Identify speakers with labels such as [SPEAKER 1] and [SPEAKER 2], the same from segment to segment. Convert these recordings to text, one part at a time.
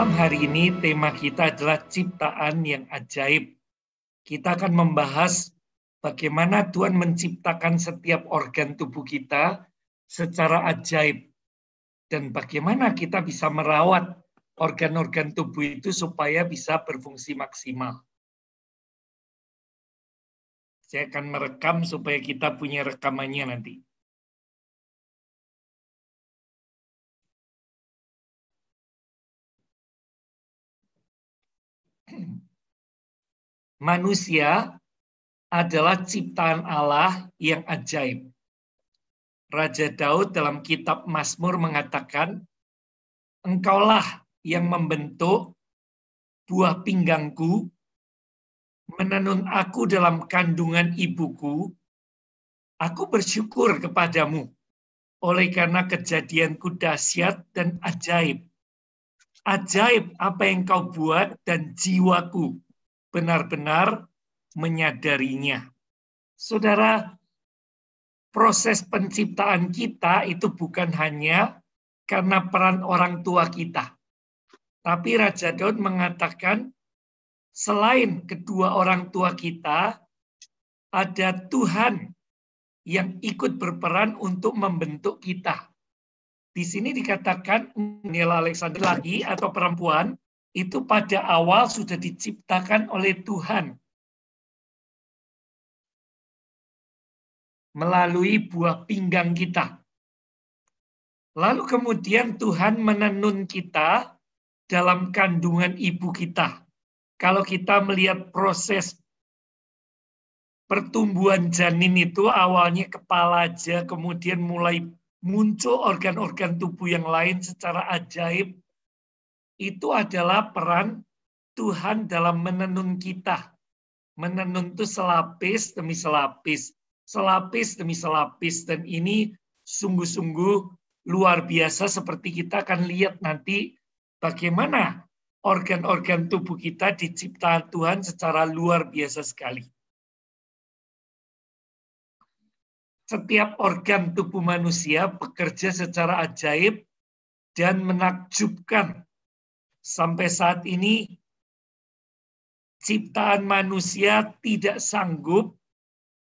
[SPEAKER 1] Malam hari ini tema kita adalah ciptaan yang ajaib. Kita akan membahas bagaimana Tuhan menciptakan setiap organ tubuh kita secara ajaib. Dan bagaimana kita bisa merawat organ-organ tubuh itu supaya bisa berfungsi maksimal. Saya akan merekam supaya kita punya rekamannya nanti. Manusia adalah ciptaan Allah yang ajaib. Raja Daud dalam kitab Mazmur mengatakan, Engkaulah yang membentuk buah pinggangku, menenun aku dalam kandungan ibuku. Aku bersyukur kepadamu, oleh karena kejadianku dahsyat dan ajaib. Ajaib apa yang kau buat dan jiwaku benar-benar menyadarinya. Saudara, proses penciptaan kita itu bukan hanya karena peran orang tua kita. Tapi Raja Daud mengatakan, selain kedua orang tua kita, ada Tuhan yang ikut berperan untuk membentuk kita. Di sini dikatakan, Nila Alexander lagi atau perempuan, itu pada awal sudah diciptakan oleh Tuhan. Melalui buah pinggang kita. Lalu kemudian Tuhan menenun kita dalam kandungan ibu kita. Kalau kita melihat proses pertumbuhan janin itu awalnya kepala aja, kemudian mulai muncul organ-organ tubuh yang lain secara ajaib. Itu adalah peran Tuhan dalam menenun kita. Menenun itu selapis demi selapis. Selapis demi selapis. Dan ini sungguh-sungguh luar biasa seperti kita akan lihat nanti bagaimana organ-organ tubuh kita diciptakan Tuhan secara luar biasa sekali. Setiap organ tubuh manusia bekerja secara ajaib dan menakjubkan. Sampai saat ini, ciptaan manusia tidak sanggup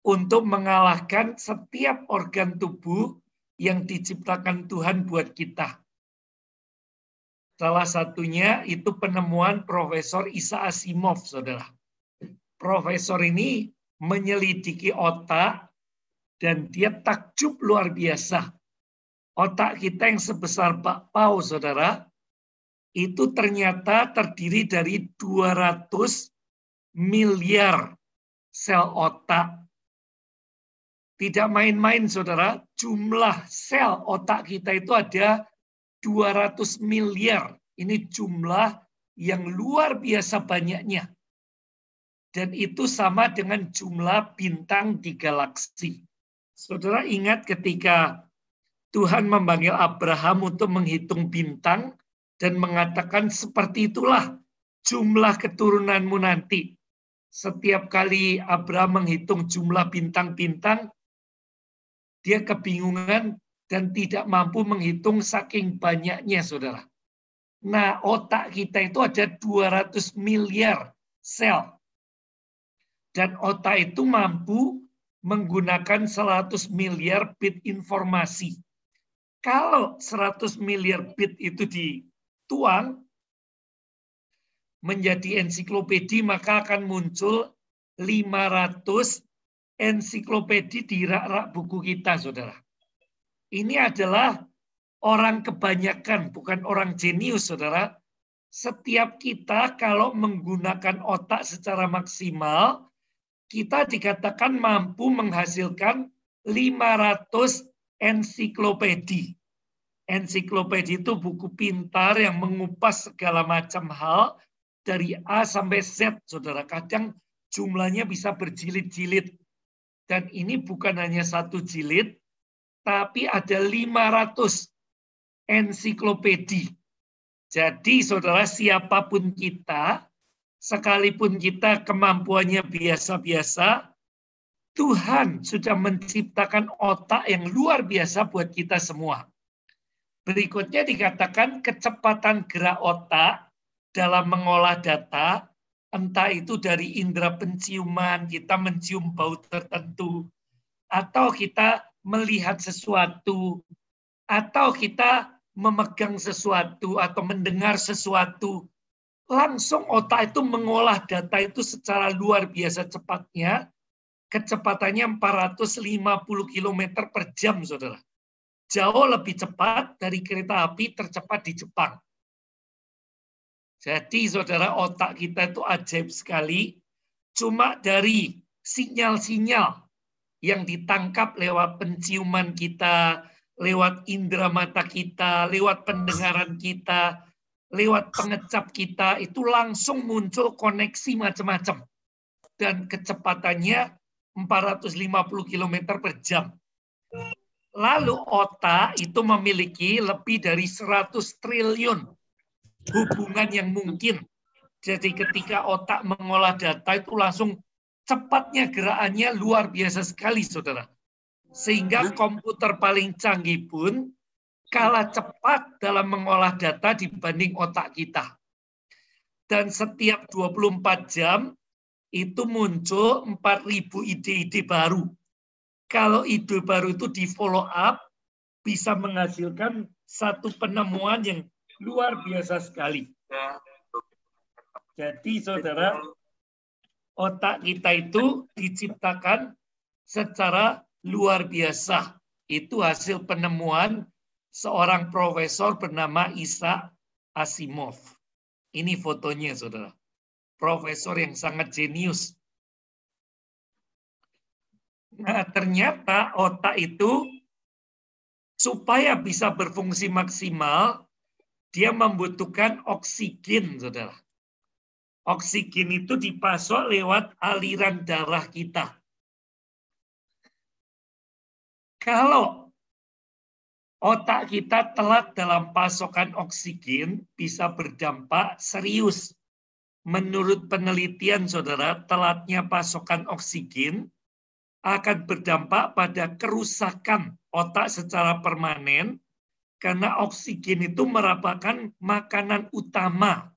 [SPEAKER 1] untuk mengalahkan setiap organ tubuh yang diciptakan Tuhan buat kita. Salah satunya itu penemuan Profesor Isaac Asimov, saudara. Profesor ini menyelidiki otak dan dia takjub luar biasa. Otak kita yang sebesar bakpao, saudara, itu ternyata terdiri dari 200 miliar sel otak. Tidak main-main, saudara, jumlah sel otak kita itu ada 200 miliar. Ini jumlah yang luar biasa banyaknya. Dan itu sama dengan jumlah bintang di galaksi. Saudara ingat ketika Tuhan memanggil Abraham untuk menghitung bintang dan mengatakan seperti itulah jumlah keturunanmu nanti. Setiap kali Abraham menghitung jumlah bintang-bintang, dia kebingungan dan tidak mampu menghitung saking banyaknya, saudara. Nah, otak kita itu ada 200 miliar sel. Dan otak itu mampu menggunakan 100 miliar bit informasi. Kalau 100 miliar bit itu dituang menjadi ensiklopedi, maka akan muncul 500 ensiklopedi di rak-rak buku kita, saudara. Ini adalah orang kebanyakan, bukan orang jenius, saudara. Setiap kita kalau menggunakan otak secara maksimal, kita dikatakan mampu menghasilkan 500 ensiklopedi. Ensiklopedi itu buku pintar yang mengupas segala macam hal dari A sampai Z, saudara. Kadang jumlahnya bisa berjilid-jilid. Dan ini bukan hanya satu jilid, tapi ada 500 ensiklopedi. Jadi, saudara, siapapun kita, sekalipun kita kemampuannya biasa-biasa, Tuhan sudah menciptakan otak yang luar biasa buat kita semua. Berikutnya dikatakan kecepatan gerak otak dalam mengolah data, entah itu dari indera penciuman, kita mencium bau tertentu, atau kita melihat sesuatu, atau kita memegang sesuatu, atau mendengar sesuatu, langsung otak itu mengolah data itu secara luar biasa cepatnya, kecepatannya 450 km per jam, saudara. Jauh lebih cepat dari kereta api tercepat di Jepang. Jadi, saudara, otak kita itu ajaib sekali. Cuma dari sinyal-sinyal yang ditangkap lewat penciuman kita, lewat indera mata kita, lewat pendengaran kita, lewat pengecap kita, itu langsung muncul koneksi macam-macam. Dan kecepatannya 450 km per jam. Lalu otak itu memiliki lebih dari 100 triliun hubungan yang mungkin. Jadi ketika otak mengolah data itu langsung cepatnya gerakannya luar biasa sekali, saudara. Sehingga komputer paling canggih pun kalah cepat dalam mengolah data dibanding otak kita. Dan setiap 24 jam itu muncul 4.000 ide-ide baru. Kalau ide baru itu di follow up, bisa menghasilkan satu penemuan yang luar biasa sekali. Jadi, saudara, otak kita itu diciptakan secara luar biasa. Itu hasil penemuan seorang profesor bernama Isaac Asimov. Ini fotonya, saudara. Profesor yang sangat jenius. Nah, ternyata otak itu supaya bisa berfungsi maksimal, dia membutuhkan oksigen, saudara. Oksigen itu dipasok lewat aliran darah kita. Kalau otak kita telat dalam pasokan oksigen, bisa berdampak serius. Menurut penelitian, saudara, telatnya pasokan oksigen akan berdampak pada kerusakan otak secara permanen, karena oksigen itu merupakan makanan utama.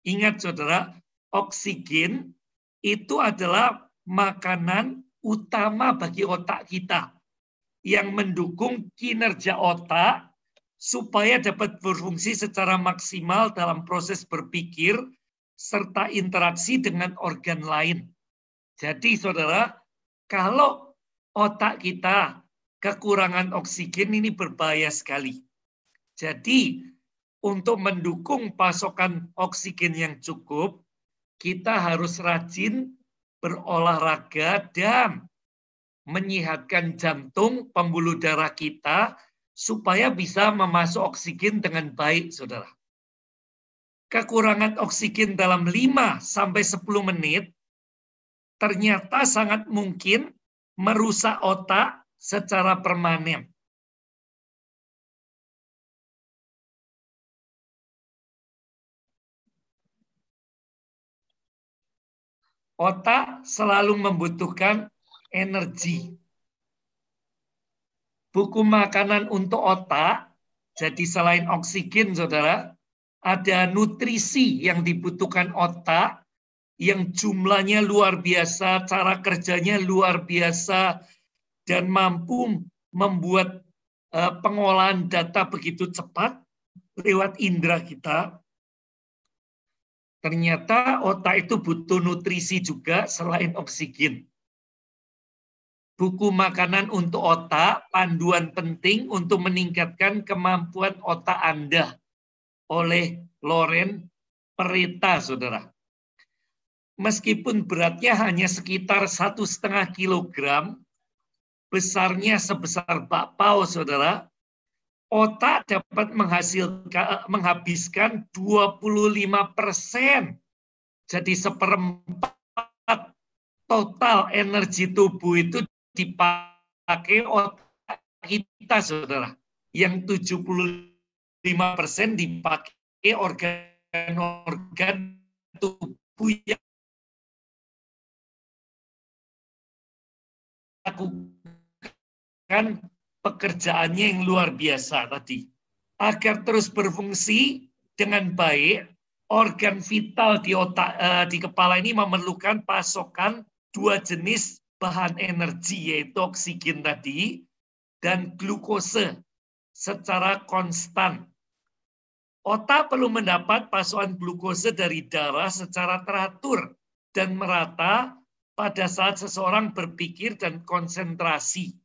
[SPEAKER 1] Ingat, saudara, oksigen itu adalah makanan utama bagi otak kita yang mendukung kinerja otak supaya dapat berfungsi secara maksimal dalam proses berpikir serta interaksi dengan organ lain. Jadi, saudara, kalau otak kita kekurangan oksigen, ini berbahaya sekali. Jadi, untuk mendukung pasokan oksigen yang cukup, kita harus rajin berolahraga dan menyehatkan jantung, pembuluh darah kita, supaya bisa memasok oksigen dengan baik, saudara. Kekurangan oksigen dalam 5-10 menit ternyata sangat mungkin merusak otak secara permanen. Otak selalu membutuhkan energi. Buku makanan untuk otak, jadi selain oksigen, saudara, ada nutrisi yang dibutuhkan otak, yang jumlahnya luar biasa, cara kerjanya luar biasa, dan mampu membuat pengolahan data begitu cepat lewat indera kita. Ternyata otak itu butuh nutrisi juga selain oksigen. Buku makanan untuk otak, panduan penting untuk meningkatkan kemampuan otak Anda oleh Loren Pereta, saudara. Meskipun beratnya hanya sekitar 1,5 kilogram, besarnya sebesar bakpao, saudara, otak dapat menghabiskan 25%. Jadi 1/4 total energi tubuh itu dipakai otak kita, saudara. Yang 75% dipakai organ-organ tubuh yang lakukan pekerjaannya yang luar biasa tadi. Agar terus berfungsi dengan baik, organ vital di otak, di kepala ini memerlukan pasokan 2 jenis bahan energi, yaitu oksigen tadi dan glukose secara konstan. Otak perlu mendapat pasokan glukose dari darah secara teratur dan merata pada saat seseorang berpikir dan konsentrasi.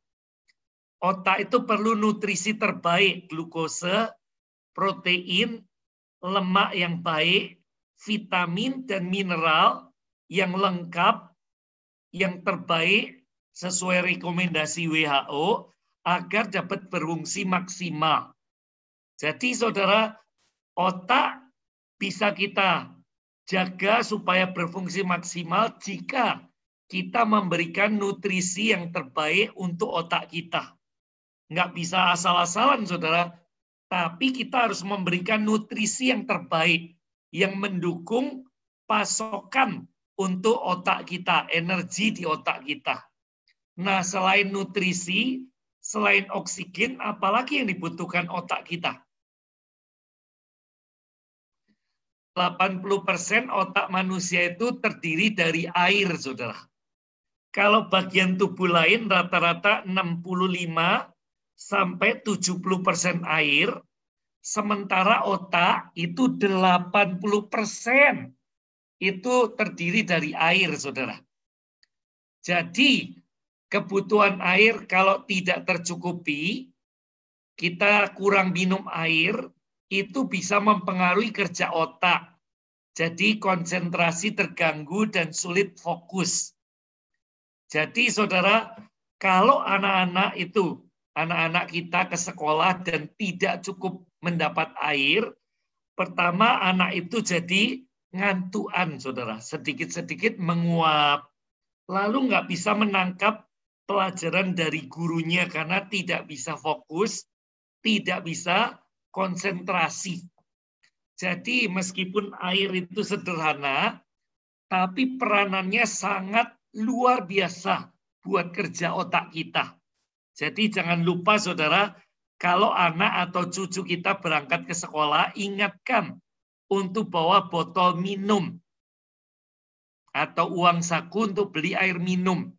[SPEAKER 1] Otak itu perlu nutrisi terbaik, glukose, protein, lemak yang baik, vitamin dan mineral yang lengkap, yang terbaik sesuai rekomendasi WHO agar dapat berfungsi maksimal. Jadi saudara, otak bisa kita jaga supaya berfungsi maksimal jika kita memberikan nutrisi yang terbaik untuk otak kita. Nggak bisa asal-asalan saudara, tapi kita harus memberikan nutrisi yang terbaik yang mendukung pasokan untuk otak kita, energi di otak kita. Nah, selain nutrisi, selain oksigen, apalagi yang dibutuhkan otak kita? 80% otak manusia itu terdiri dari air, saudara. Kalau bagian tubuh lain rata-rata 65 sampai 70% air, sementara otak itu 80% itu terdiri dari air, saudara. Jadi, kebutuhan air kalau tidak tercukupi, kita kurang minum air, itu bisa mempengaruhi kerja otak. Jadi, konsentrasi terganggu dan sulit fokus. Jadi, saudara, kalau anak-anak kita ke sekolah dan tidak cukup mendapat air, pertama anak itu jadi ngantuan, saudara. Sedikit-sedikit menguap. Lalu nggak bisa menangkap pelajaran dari gurunya karena tidak bisa fokus, tidak bisa konsentrasi. Jadi meskipun air itu sederhana, tapi peranannya sangat luar biasa buat kerja otak kita. Jadi jangan lupa saudara, kalau anak atau cucu kita berangkat ke sekolah, ingatkan untuk bawa botol minum atau uang saku untuk beli air minum.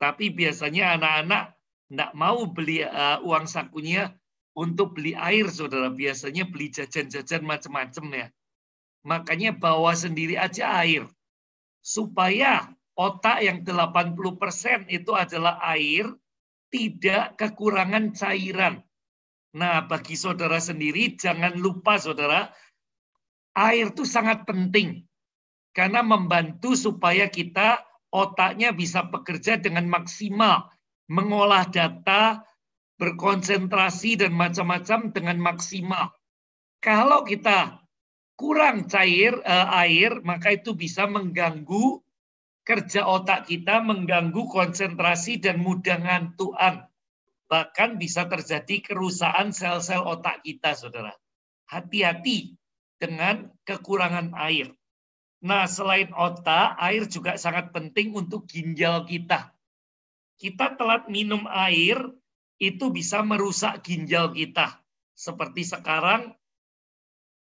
[SPEAKER 1] Tapi biasanya anak-anak tidak mau beli uang sakunya untuk beli air, saudara. Biasanya beli jajan-jajan macam-macam ya. Makanya bawa sendiri aja air. Supaya otak yang 80% itu adalah air, tidak kekurangan cairan. Nah, bagi saudara sendiri, jangan lupa saudara, air itu sangat penting. Karena membantu supaya kita otaknya bisa bekerja dengan maksimal. Mengolah data, berkonsentrasi, dan macam-macam dengan maksimal. Kalau kita kurang air, maka itu bisa mengganggu kerja otak kita, mengganggu konsentrasi, dan mudah ngantuan. Bahkan bisa terjadi kerusakan sel-sel otak kita, saudara. Hati-hati dengan kekurangan air. Nah, selain otak, air juga sangat penting untuk ginjal kita. Kita telat minum air, itu bisa merusak ginjal kita. Seperti sekarang,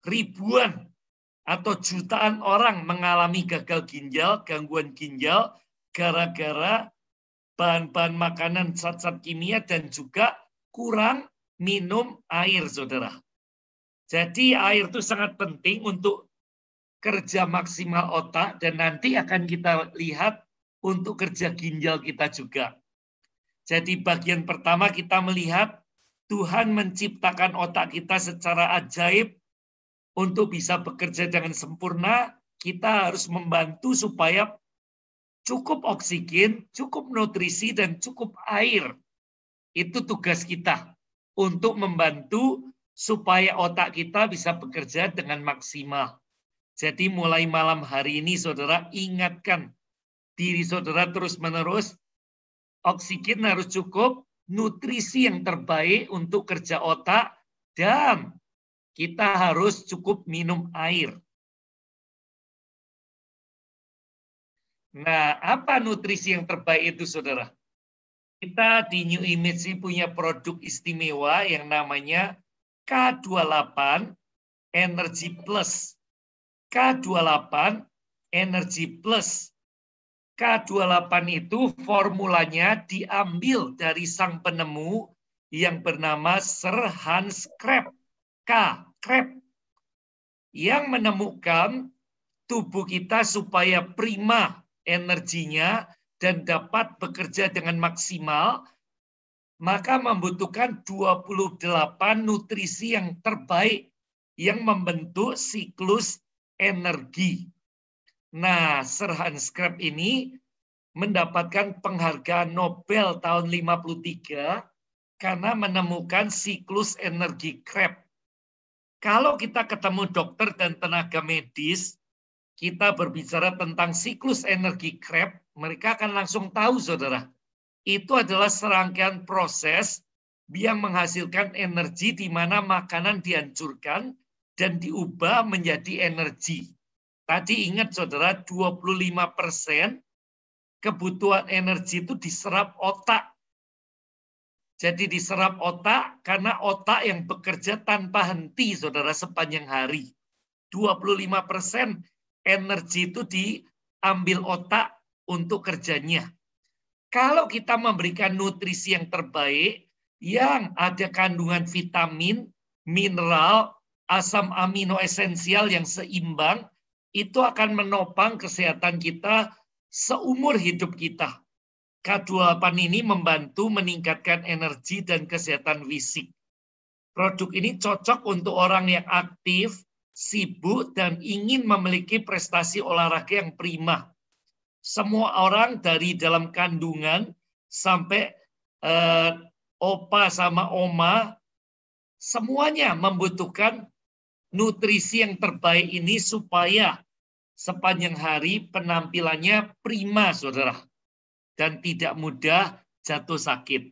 [SPEAKER 1] ribuan atau jutaan orang mengalami gagal ginjal, gangguan ginjal, gara-gara bahan-bahan makanan zat-zat kimia dan juga kurang minum air, saudara. Jadi air itu sangat penting untuk kerja maksimal otak dan nanti akan kita lihat untuk kerja ginjal kita juga. Jadi bagian pertama kita melihat Tuhan menciptakan otak kita secara ajaib untuk bisa bekerja dengan sempurna. Kita harus membantu supaya cukup oksigen, cukup nutrisi, dan cukup air. Itu tugas kita untuk membantu supaya otak kita bisa bekerja dengan maksimal. Jadi mulai malam hari ini saudara ingatkan diri saudara terus-menerus, oksigen harus cukup, nutrisi yang terbaik untuk kerja otak, dan kita harus cukup minum air. Nah, apa nutrisi yang terbaik itu, saudara? Kita di New Image punya produk istimewa yang namanya K28 Energy Plus. K28 energi plus. K28 itu formulanya diambil dari sang penemu yang bernama Sir Hans Krebs. Krebs. Yang menemukan tubuh kita supaya prima energinya dan dapat bekerja dengan maksimal, maka membutuhkan 28 nutrisi yang terbaik yang membentuk siklus energi. Nah, Sir Hans Krebs ini mendapatkan penghargaan Nobel tahun 53 karena menemukan siklus energi Krebs. Kalau kita ketemu dokter dan tenaga medis, kita berbicara tentang siklus energi Krebs, mereka akan langsung tahu, saudara. Itu adalah serangkaian proses yang menghasilkan energi di mana makanan dihancurkan dan diubah menjadi energi. Tadi ingat, saudara, 25% kebutuhan energi itu diserap otak. Jadi diserap otak karena otak yang bekerja tanpa henti, saudara, sepanjang hari. 25% energi itu diambil otak untuk kerjanya. Kalau kita memberikan nutrisi yang terbaik, yang ada kandungan vitamin, mineral, asam amino esensial yang seimbang, itu akan menopang kesehatan kita seumur hidup kita. K28 ini membantu meningkatkan energi dan kesehatan fisik. Produk ini cocok untuk orang yang aktif, sibuk, dan ingin memiliki prestasi olahraga yang prima. Semua orang dari dalam kandungan sampai opa sama oma, semuanya membutuhkan nutrisi yang terbaik ini supaya sepanjang hari penampilannya prima, saudara. Dan tidak mudah jatuh sakit.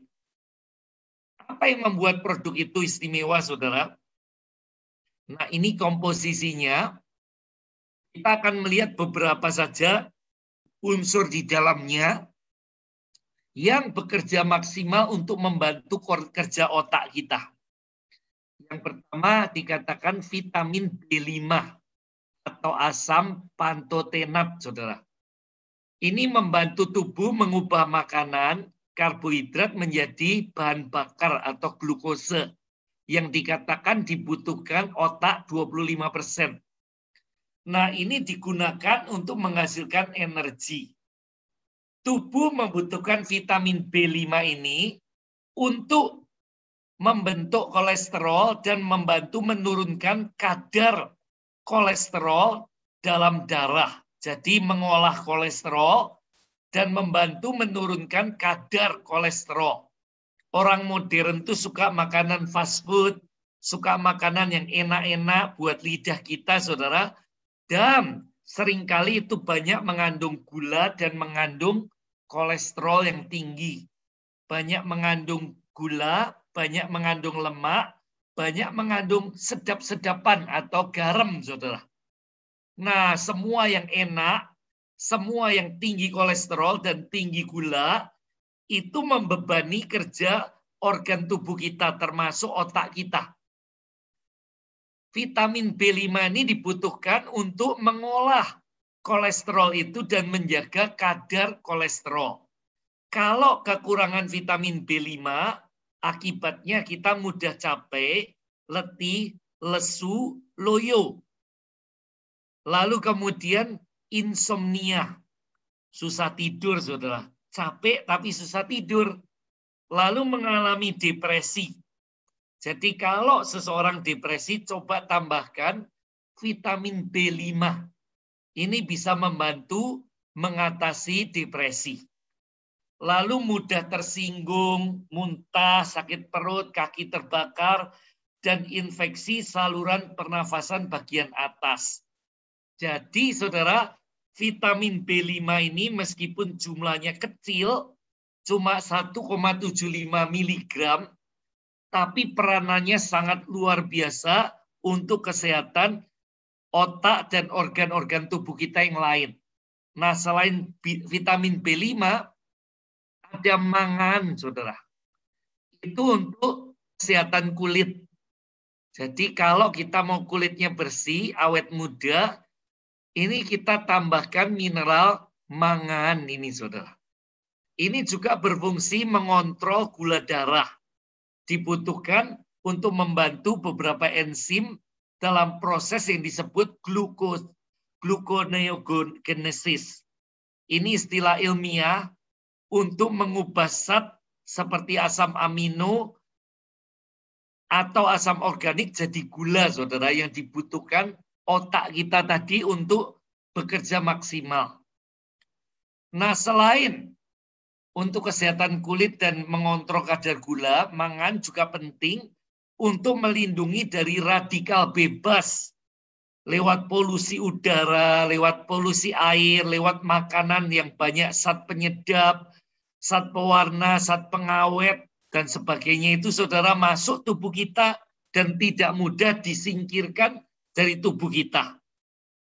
[SPEAKER 1] Apa yang membuat produk itu istimewa, saudara? Nah, ini komposisinya. Kita akan melihat beberapa saja unsur di dalamnya yang bekerja maksimal untuk membantu kerja otak kita. Yang pertama dikatakan vitamin B5 atau asam pantotenat, saudara. Ini membantu tubuh mengubah makanan, karbohidrat menjadi bahan bakar atau glukose yang dikatakan dibutuhkan otak 25%. Nah, ini digunakan untuk menghasilkan energi. Tubuh membutuhkan vitamin B5 ini untuk membentuk kolesterol dan membantu menurunkan kadar kolesterol dalam darah. Jadi mengolah kolesterol dan membantu menurunkan kadar kolesterol. Orang modern tuh suka makanan fast food, suka makanan yang enak-enak buat lidah kita, saudara. Dan seringkali itu banyak mengandung gula dan mengandung kolesterol yang tinggi. Banyak mengandung gula, banyak mengandung lemak, banyak mengandung sedap-sedapan atau garam, saudara. Nah, semua yang enak, semua yang tinggi kolesterol dan tinggi gula, itu membebani kerja organ tubuh kita, termasuk otak kita. Vitamin B5 ini dibutuhkan untuk mengolah kolesterol itu dan menjaga kadar kolesterol. Kalau kekurangan vitamin B5, akibatnya kita mudah capek, letih, lesu, loyo. Lalu kemudian insomnia, susah tidur, saudara. Capek tapi susah tidur. Lalu mengalami depresi. Jadi kalau seseorang depresi, coba tambahkan vitamin B5. Ini bisa membantu mengatasi depresi. Lalu mudah tersinggung, muntah, sakit perut, kaki terbakar, dan infeksi saluran pernafasan bagian atas. Jadi, saudara, vitamin B5 ini meskipun jumlahnya kecil, cuma 1,75 mg, tapi peranannya sangat luar biasa untuk kesehatan otak dan organ-organ tubuh kita yang lain. Nah, selain vitamin B5, ada mangan, saudara. Itu untuk kesehatan kulit. Jadi kalau kita mau kulitnya bersih, awet muda, Ini kita tambahkan mineral mangan ini, saudara. Ini juga berfungsi mengontrol gula darah. Dibutuhkan untuk membantu beberapa enzim dalam proses yang disebut gluconeogenesis. Ini istilah ilmiah untuk mengubah zat seperti asam amino atau asam organik jadi gula, saudara, yang dibutuhkan otak kita tadi untuk bekerja maksimal. Nah, selain untuk kesehatan kulit dan mengontrol kadar gula, mangan juga penting untuk melindungi dari radikal bebas lewat polusi udara, lewat polusi air, lewat makanan yang banyak zat penyedap, zat pewarna, zat pengawet, dan sebagainya itu, saudara, masuk tubuh kita dan tidak mudah disingkirkan dari tubuh kita.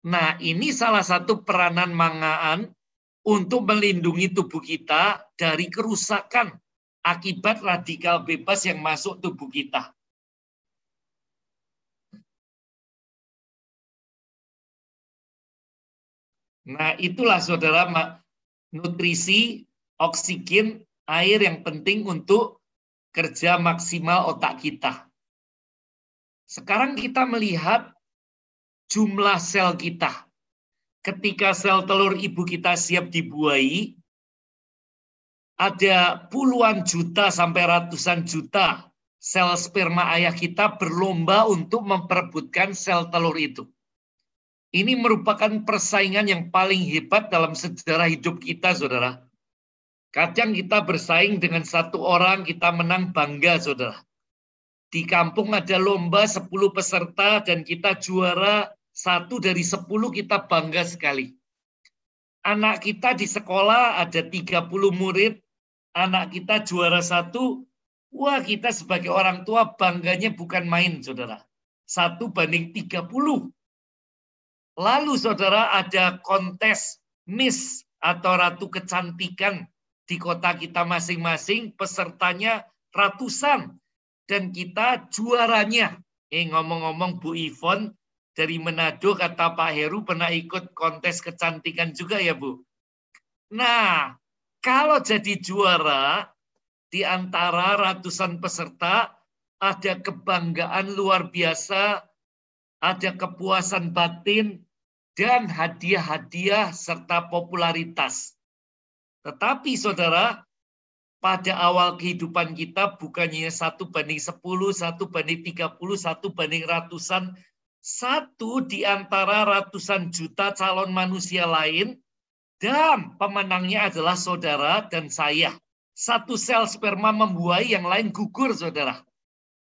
[SPEAKER 1] Nah, ini salah satu peranan mangan untuk melindungi tubuh kita dari kerusakan akibat radikal bebas yang masuk tubuh kita. Nah, itulah, saudara, nutrisi, oksigen, air yang penting untuk kerja maksimal otak kita. Sekarang kita melihat jumlah sel kita. Ketika sel telur ibu kita siap dibuahi, ada puluhan juta sampai ratusan juta sel sperma ayah kita berlomba untuk memperebutkan sel telur itu. Ini merupakan persaingan yang paling hebat dalam sejarah hidup kita, saudara. Kadang kita bersaing dengan satu orang, kita menang, bangga, saudara. Di kampung ada lomba 10 peserta dan kita juara 1 dari 10, kita bangga sekali. Anak kita di sekolah ada 30 murid, anak kita juara 1, wah, kita sebagai orang tua bangganya bukan main, saudara. 1:30. Lalu, saudara, ada kontes Miss atau Ratu Kecantikan di kota kita masing-masing, pesertanya ratusan, dan kita juaranya. Ngomong-ngomong, Bu Ivon dari Manado, kata Pak Heru, pernah ikut kontes kecantikan juga ya, Bu? Nah, kalau jadi juara, di antara ratusan peserta, ada kebanggaan luar biasa, ada kepuasan batin, dan hadiah-hadiah serta popularitas. Tetapi, saudara, pada awal kehidupan kita bukannya 1:10, 1:30, 1:ratusan, satu di antara ratusan juta calon manusia lain, dan pemenangnya adalah saudara dan saya. Satu sel sperma membuahi, yang lain gugur, saudara.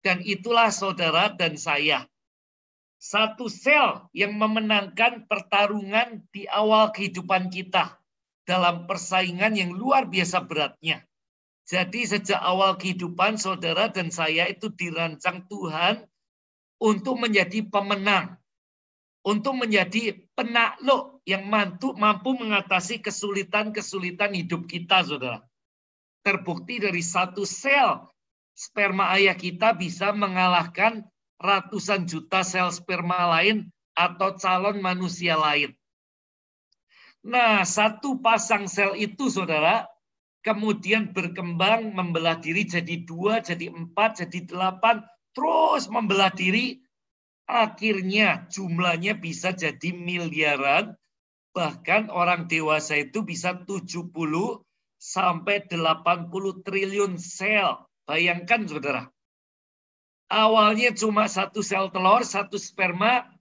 [SPEAKER 1] Dan itulah saudara dan saya. Satu sel yang memenangkan pertarungan di awal kehidupan kita dalam persaingan yang luar biasa beratnya. Jadi sejak awal kehidupan saudara dan saya itu dirancang Tuhan untuk menjadi pemenang, untuk menjadi penakluk yang mampu mengatasi kesulitan-kesulitan hidup kita, saudara. Terbukti dari satu sel sperma ayah kita bisa mengalahkan ratusan juta sel sperma lain atau calon manusia lain. Nah, satu pasang sel itu, saudara, kemudian berkembang, membelah diri jadi 2, jadi 4, jadi 8, terus membelah diri, akhirnya jumlahnya bisa jadi miliaran, bahkan orang dewasa itu bisa 70 sampai 80 triliun sel. Bayangkan, saudara. Awalnya cuma satu sel telur, satu sperma,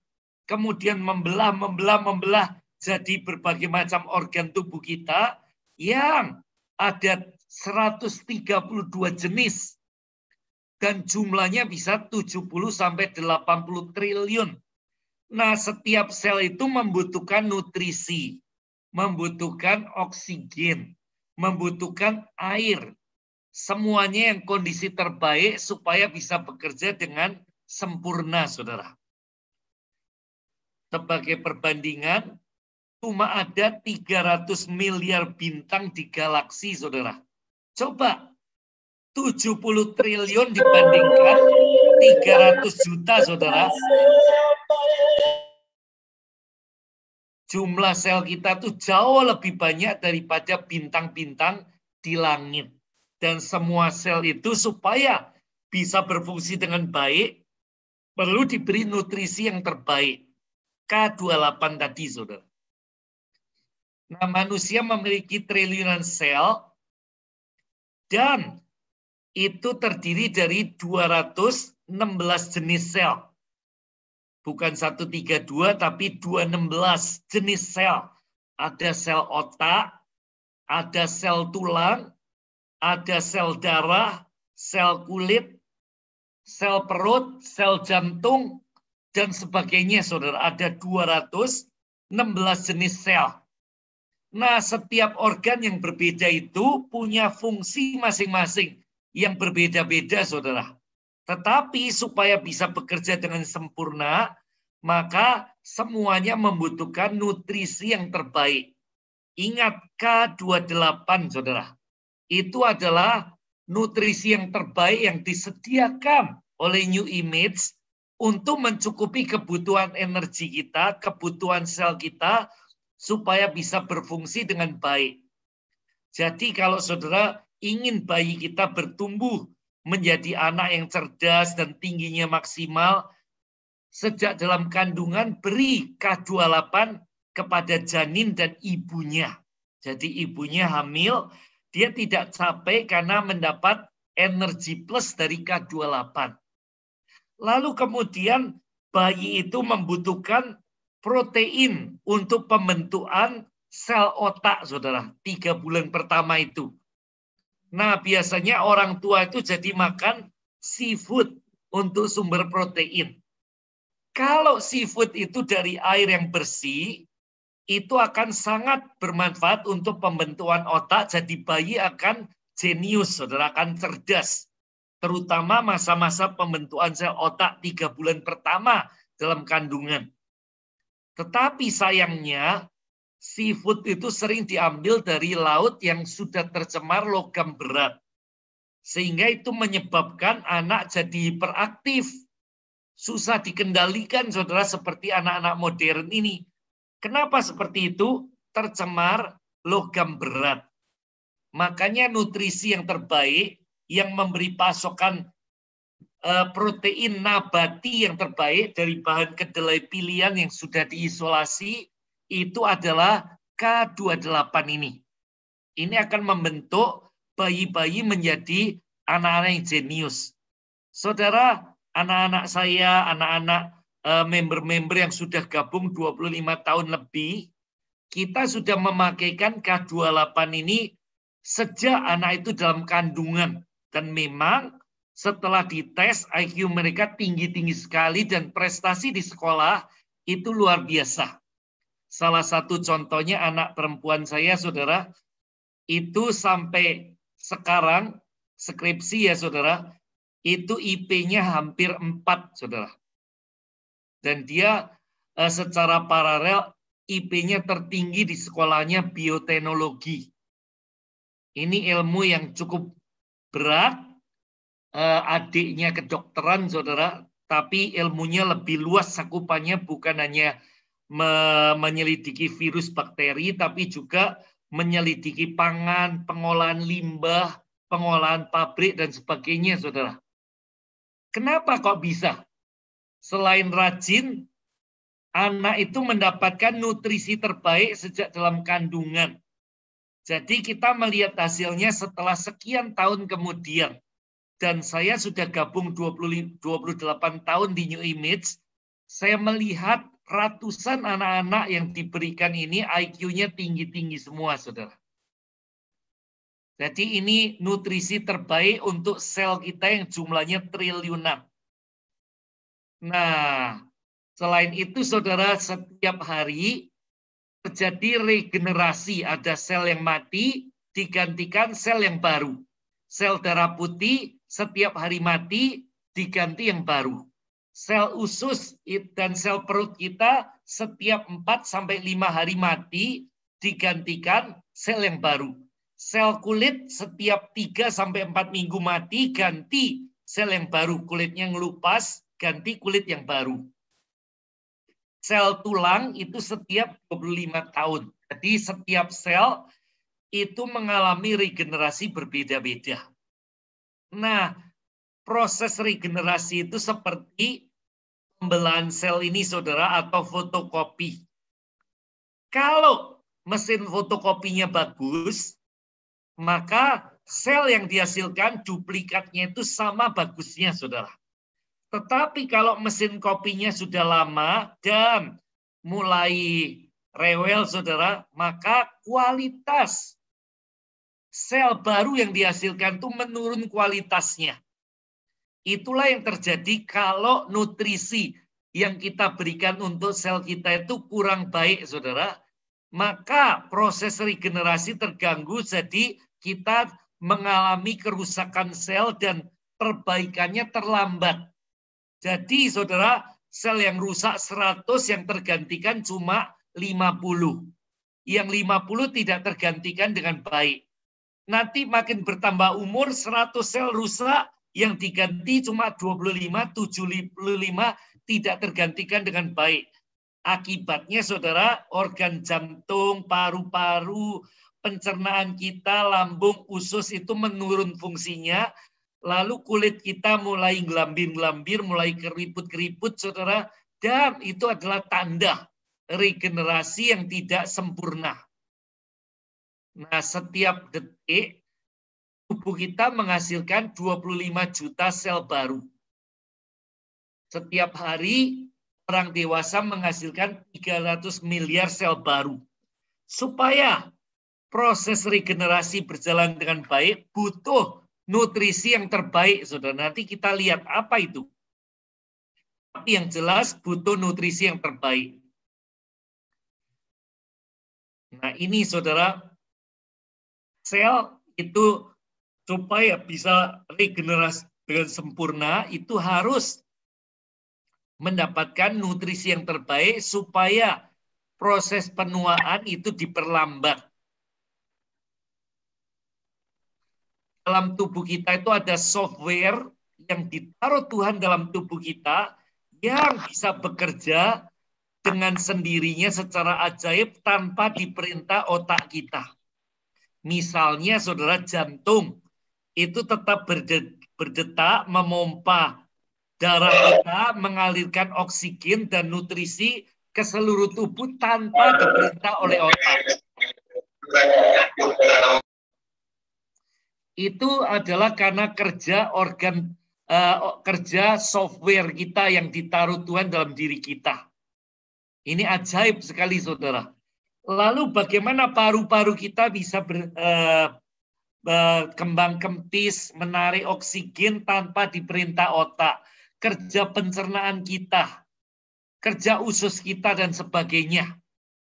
[SPEAKER 1] kemudian membelah, jadi berbagai macam organ tubuh kita yang ada 132 jenis. Dan jumlahnya bisa 70 sampai 80 triliun. Nah, setiap sel itu membutuhkan nutrisi, membutuhkan oksigen, membutuhkan air. Semuanya yang kondisi terbaik supaya bisa bekerja dengan sempurna, saudara. Sebagai perbandingan, cuma ada 300 miliar bintang di galaksi, saudara. Coba 70 triliun dibandingkan 300 juta, saudara. Jumlah sel kita tuh jauh lebih banyak daripada bintang-bintang di langit. Dan semua sel itu supaya bisa berfungsi dengan baik, perlu diberi nutrisi yang terbaik. K28 tadi, saudara. Nah, manusia memiliki triliunan sel, dan itu terdiri dari 216 jenis sel. Bukan 132, tapi 216 jenis sel. Ada sel otak, ada sel tulang, ada sel darah, sel kulit, sel perut, sel jantung, dan sebagainya, saudara. Ada 216 jenis sel. Nah, setiap organ yang berbeda itu punya fungsi masing-masing yang berbeda-beda, saudara. Tetapi supaya bisa bekerja dengan sempurna, maka semuanya membutuhkan nutrisi yang terbaik. Ingat K28, saudara. Itu adalah nutrisi yang terbaik yang disediakan oleh New Image untuk mencukupi kebutuhan energi kita, kebutuhan sel kita, supaya bisa berfungsi dengan baik. Jadi kalau saudara ingin bayi kita bertumbuh menjadi anak yang cerdas dan tingginya maksimal, sejak dalam kandungan beri K28 kepada janin dan ibunya. Jadi ibunya hamil, dia tidak capek karena mendapat energi plus dari K28. Lalu kemudian bayi itu membutuhkan protein untuk pembentukan sel otak, saudara. 3 bulan pertama itu. Nah, biasanya orang tua itu jadi makan seafood untuk sumber protein. Kalau seafood itu dari air yang bersih, itu akan sangat bermanfaat untuk pembentukan otak, jadi bayi akan jenius, saudara, akan cerdas. Terutama masa-masa pembentukan sel otak 3 bulan pertama dalam kandungan. Tetapi sayangnya, seafood itu sering diambil dari laut yang sudah tercemar logam berat. Sehingga itu menyebabkan anak jadi hiperaktif. Susah dikendalikan, saudara, seperti anak-anak modern ini. Kenapa seperti itu? Tercemar logam berat. Makanya nutrisi yang terbaik, yang memberi pasokan protein nabati yang terbaik dari bahan kedelai pilihan yang sudah diisolasi, itu adalah K28 ini. Ini akan membentuk bayi-bayi menjadi anak-anak yang jenius. Saudara, anak-anak saya, anak-anak member-member yang sudah gabung 25 tahun lebih, kita sudah memakaikan K28 ini sejak anak itu dalam kandungan. Dan memang setelah dites, IQ mereka tinggi-tinggi sekali dan prestasi di sekolah itu luar biasa. Salah satu contohnya anak perempuan saya, saudara, itu sampai sekarang skripsi ya, saudara, itu IP-nya hampir 4, saudara. Dan dia secara paralel IP-nya tertinggi di sekolahnya bioteknologi. Ini ilmu yang cukup berat, adiknya kedokteran, saudara, tapi ilmunya lebih luas cakupannya, bukan hanya menyelidiki virus bakteri, tapi juga menyelidiki pangan, pengolahan limbah, pengolahan pabrik, dan sebagainya, saudara. Kenapa kok bisa? Selain rajin, anak itu mendapatkan nutrisi terbaik sejak dalam kandungan. Jadi kita melihat hasilnya setelah sekian tahun kemudian. Dan saya sudah gabung 28 tahun di New Image. Saya melihat ratusan anak-anak yang diberikan ini IQ-nya tinggi-tinggi semua, saudara. Jadi ini nutrisi terbaik untuk sel kita yang jumlahnya triliunan. Nah, selain itu, saudara, setiap hari terjadi regenerasi. Ada sel yang mati, digantikan sel yang baru. Sel darah putih setiap hari mati, diganti yang baru. Sel usus dan sel perut kita setiap 4-5 hari mati, digantikan sel yang baru. Sel kulit setiap 3-4 minggu mati, ganti sel yang baru. Kulitnya ngelupas, ganti kulit yang baru. Sel tulang itu setiap 25 tahun. Jadi setiap sel itu mengalami regenerasi berbeda-beda. Nah, proses regenerasi itu seperti pembelahan sel ini, saudara, atau fotokopi. Kalau mesin fotokopinya bagus, maka sel yang dihasilkan duplikatnya itu sama bagusnya, saudara. Tetapi kalau mesin kopinya sudah lama dan mulai rewel, saudara, maka kualitas sel baru yang dihasilkan itu menurun kualitasnya. Itulah yang terjadi kalau nutrisi yang kita berikan untuk sel kita itu kurang baik, saudara. Maka proses regenerasi terganggu, jadi kita mengalami kerusakan sel dan perbaikannya terlambat. Jadi, saudara, sel yang rusak 100 yang tergantikan cuma 50. Yang 50 tidak tergantikan dengan baik. Nanti makin bertambah umur, 100 sel rusak, yang diganti cuma 25, 75 tidak tergantikan dengan baik. Akibatnya, saudara, organ jantung, paru-paru, pencernaan kita, lambung, usus itu menurun fungsinya. Lalu kulit kita mulai gelambir-gelambir, mulai keriput-keriput, saudara. Dan itu adalah tanda regenerasi yang tidak sempurna. Nah, setiap detik, tubuh kita menghasilkan 25 juta sel baru. Setiap hari, orang dewasa menghasilkan 300 miliar sel baru. Supaya proses regenerasi berjalan dengan baik, butuh nutrisi yang terbaik, saudara. Nanti kita lihat apa itu. Tapi yang jelas butuh nutrisi yang terbaik. Nah, ini, saudara, sel itu supaya bisa regenerasi dengan sempurna, itu harus mendapatkan nutrisi yang terbaik supaya proses penuaan itu diperlambat. Dalam tubuh kita itu ada software yang ditaruh Tuhan dalam tubuh kita yang bisa bekerja dengan sendirinya secara ajaib tanpa diperintah otak kita. Misalnya, saudara, jantung itu tetap berdetak, memompa darah kita, mengalirkan oksigen dan nutrisi ke seluruh tubuh tanpa diperintah oleh otak. Itu adalah karena kerja organ, kerja software kita yang ditaruh Tuhan dalam diri kita. Ini ajaib sekali, saudara. Lalu bagaimana paru-paru kita bisa kembang kempis, menarik oksigen tanpa diperintah otak. Kerja pencernaan kita, kerja usus kita, dan sebagainya.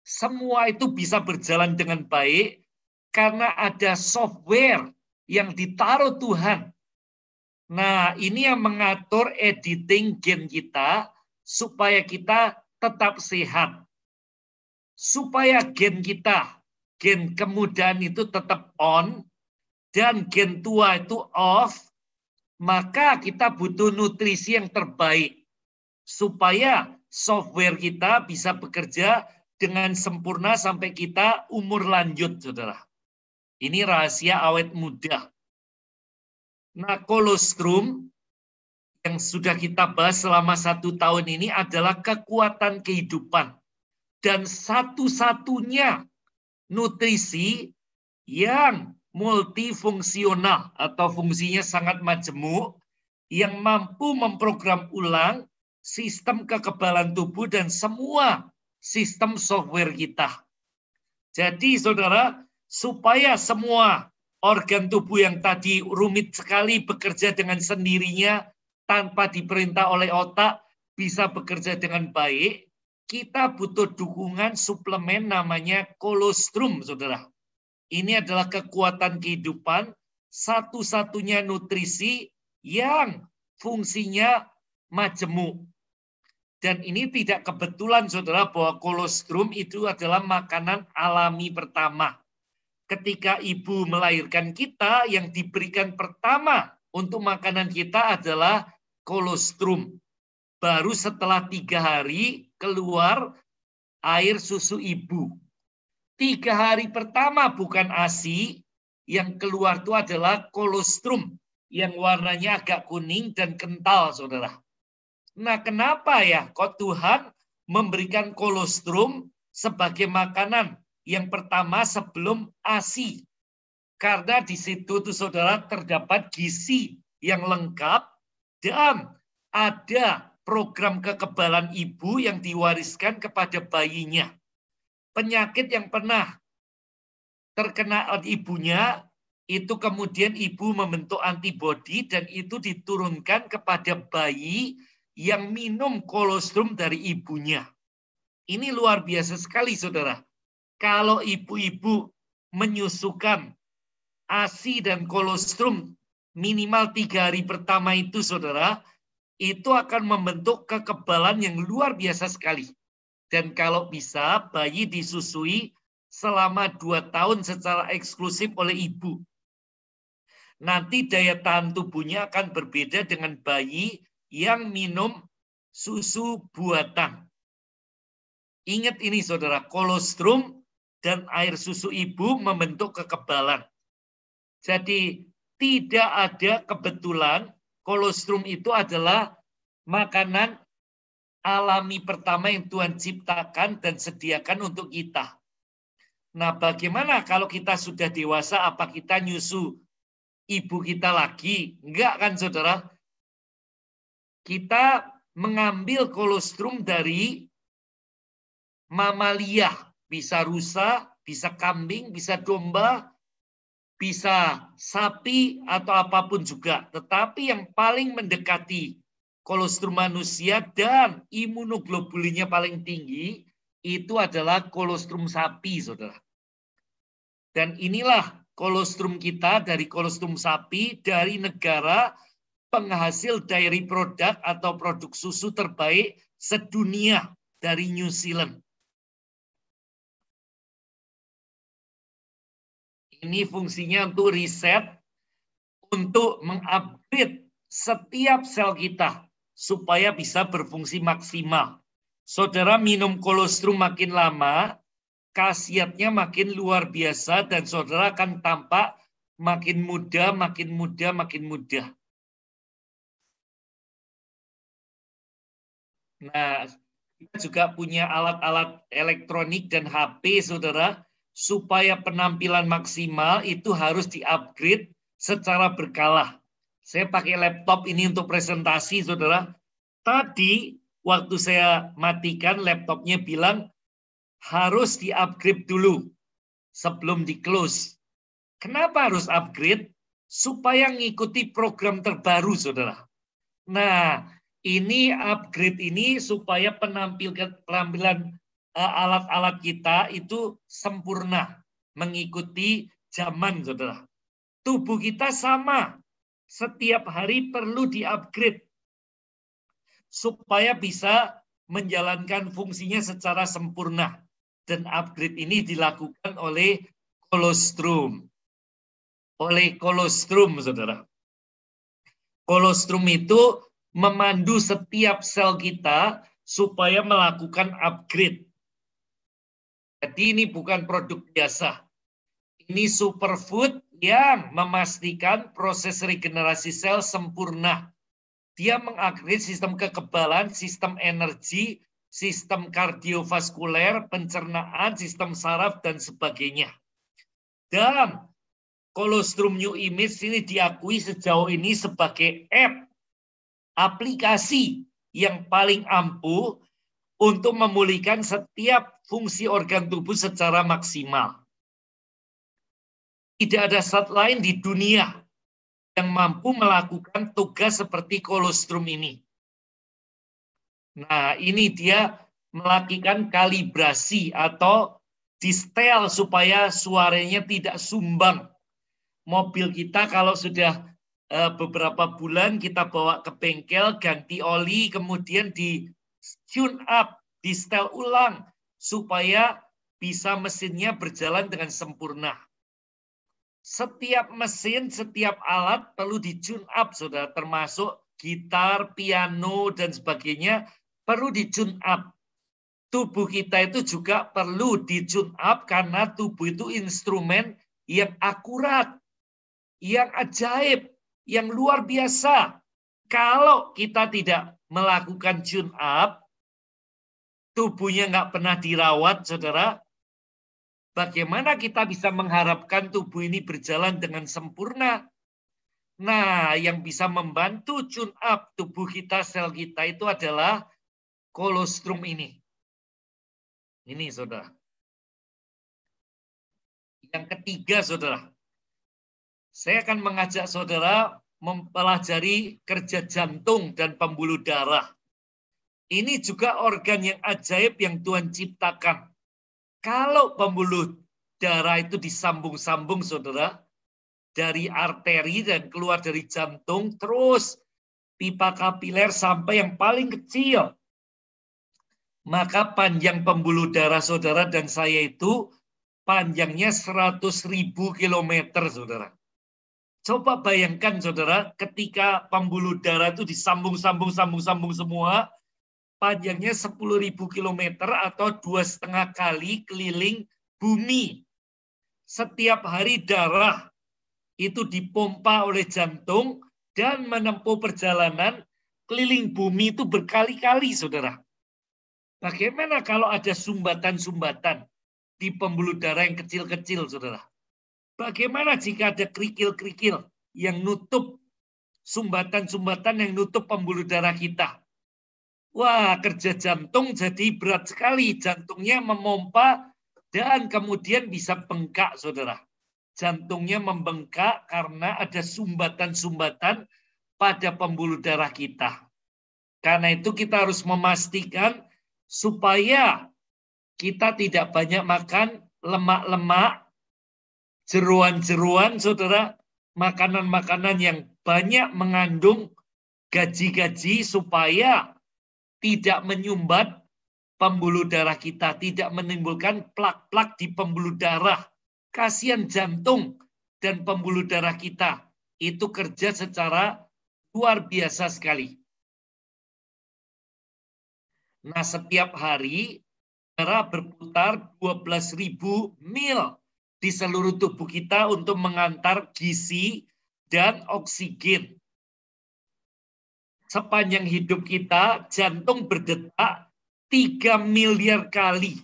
[SPEAKER 1] Semua itu bisa berjalan dengan baik karena ada software yang ditaruh Tuhan. Nah, ini yang mengatur editing gen kita supaya kita tetap sehat. Supaya gen kita, gen kemudahan itu tetap on, dan gen tua itu off, maka kita butuh nutrisi yang terbaik. Supaya software kita bisa bekerja dengan sempurna sampai kita umur lanjut, saudara. Ini rahasia awet muda. Nah, kolostrum yang sudah kita bahas selama 1 tahun ini adalah kekuatan kehidupan. Dan satu-satunya nutrisi yang multifungsional atau fungsinya sangat majemuk yang mampu memprogram ulang sistem kekebalan tubuh dan semua sistem software kita. Jadi, saudara, supaya semua organ tubuh yang tadi rumit sekali bekerja dengan sendirinya tanpa diperintah oleh otak bisa bekerja dengan baik, kita butuh dukungan suplemen namanya kolostrum, saudara. Ini adalah kekuatan kehidupan, satu-satunya nutrisi yang fungsinya majemuk. Dan ini tidak kebetulan, saudara, bahwa kolostrum itu adalah makanan alami pertama. Ketika ibu melahirkan kita, yang diberikan pertama untuk makanan kita adalah kolostrum. baru setelah 3 hari keluar air susu ibu. 3 hari pertama bukan ASI, yang keluar itu adalah kolostrum yang warnanya agak kuning dan kental, saudara. Nah, kenapa ya kok Tuhan memberikan kolostrum sebagai makanan yang pertama sebelum ASI? Karena di situ tuh saudara terdapat gizi yang lengkap dan ada program kekebalan ibu yang diwariskan kepada bayinya. Penyakit yang pernah terkena ibunya, itu kemudian ibu membentuk antibodi dan itu diturunkan kepada bayi yang minum kolostrum dari ibunya. Ini luar biasa sekali, saudara. Kalau ibu-ibu menyusukan ASI dan kolostrum minimal 3 hari pertama itu, saudara, itu akan membentuk kekebalan yang luar biasa sekali. Dan kalau bisa, bayi disusui selama 2 tahun secara eksklusif oleh ibu. Nanti daya tahan tubuhnya akan berbeda dengan bayi yang minum susu buatan. Ingat ini, saudara, kolostrum dan air susu ibu membentuk kekebalan. Jadi tidak ada kebetulan, kolostrum itu adalah makanan alami pertama yang Tuhan ciptakan dan sediakan untuk kita. Nah, bagaimana kalau kita sudah dewasa, apa kita nyusu ibu kita lagi? Enggak kan, saudara? Kita mengambil kolostrum dari mamalia, bisa rusa, bisa kambing, bisa domba, bisa sapi atau apapun juga. Tetapi yang paling mendekati kolostrum manusia dan imunoglobulinnya paling tinggi itu adalah kolostrum sapi, saudara. Dan inilah kolostrum kita dari kolostrum sapi dari negara penghasil dairy product atau produk susu terbaik sedunia dari New Zealand. Ini fungsinya untuk riset, untuk mengupgrade setiap sel kita supaya bisa berfungsi maksimal. Saudara minum kolostrum makin lama, khasiatnya makin luar biasa dan saudara akan tampak makin muda, makin muda, makin muda. Nah, kita juga punya alat-alat elektronik dan HP, saudara, supaya penampilan maksimal itu harus di-upgrade secara berkala. Saya pakai laptop ini untuk presentasi, saudara. Tadi, waktu saya matikan, laptopnya bilang harus di-upgrade dulu sebelum di-close. Kenapa harus upgrade? Supaya ngikuti program terbaru, saudara. Nah, ini upgrade ini supaya penampilan alat-alat kita itu sempurna, mengikuti zaman, saudara. Tubuh kita sama, setiap hari perlu di-upgrade supaya bisa menjalankan fungsinya secara sempurna. Dan upgrade ini dilakukan oleh kolostrum. Saudara. Kolostrum itu memandu setiap sel kita supaya melakukan upgrade. Jadi ini bukan produk biasa. Ini superfood yang memastikan proses regenerasi sel sempurna. Dia mengupgrade sistem kekebalan, sistem energi, sistem kardiovaskuler, pencernaan, sistem saraf, dan sebagainya. Dan kolostrum New Image ini diakui sejauh ini sebagai aplikasi yang paling ampuh untuk memulihkan setiap fungsi organ tubuh secara maksimal. Tidak ada zat lain di dunia yang mampu melakukan tugas seperti kolostrum ini. Nah, ini dia melakukan kalibrasi atau distel supaya suaranya tidak sumbang. Mobil kita kalau sudah beberapa bulan kita bawa ke bengkel, ganti oli, kemudian di tune up, distel ulang supaya bisa mesinnya berjalan dengan sempurna. Setiap mesin, setiap alat perlu di tune up, saudara, termasuk gitar, piano, dan sebagainya perlu di-tune up. Tubuh kita itu juga perlu di-tune up karena tubuh itu instrumen yang akurat, yang ajaib, yang luar biasa. Kalau kita tidak melakukan tune up, tubuhnya nggak pernah dirawat, saudara, bagaimana kita bisa mengharapkan tubuh ini berjalan dengan sempurna? Nah, yang bisa membantu tune up tubuh kita, sel kita itu adalah kolostrum ini. Ini, saudara. Yang ketiga, saudara. Saya akan mengajak saudara mempelajari kerja jantung dan pembuluh darah. Ini juga organ yang ajaib yang Tuhan ciptakan. Kalau pembuluh darah itu disambung-sambung, saudara, dari arteri dan keluar dari jantung, terus pipa kapiler sampai yang paling kecil, maka panjang pembuluh darah saudara dan saya itu panjangnya 100.000 kilometer, saudara. Coba bayangkan, saudara, ketika pembuluh darah itu disambung-sambung semua, panjangnya 10.000 kilometer atau 2,5 kali keliling bumi. Setiap hari darah itu dipompa oleh jantung dan menempuh perjalanan keliling bumi itu berkali-kali, saudara. Bagaimana kalau ada sumbatan-sumbatan di pembuluh darah yang kecil-kecil, saudara? Bagaimana jika ada kerikil-kerikil yang nutup, sumbatan-sumbatan yang nutup pembuluh darah kita? Wah, kerja jantung jadi berat sekali. Jantungnya memompa dan kemudian bisa bengkak, saudara. Jantungnya membengkak karena ada sumbatan-sumbatan pada pembuluh darah kita. Karena itu kita harus memastikan supaya kita tidak banyak makan lemak-lemak, jeruan-jeruan, saudara, makanan-makanan yang banyak mengandung gaji-gaji supaya tidak menyumbat pembuluh darah kita, tidak menimbulkan plak-plak di pembuluh darah. Kasihan jantung dan pembuluh darah kita, itu kerja secara luar biasa sekali. Nah, setiap hari darah berputar 12.000 mil di seluruh tubuh kita untuk mengantar gizi dan oksigen. Sepanjang hidup kita, jantung berdetak 3 miliar kali.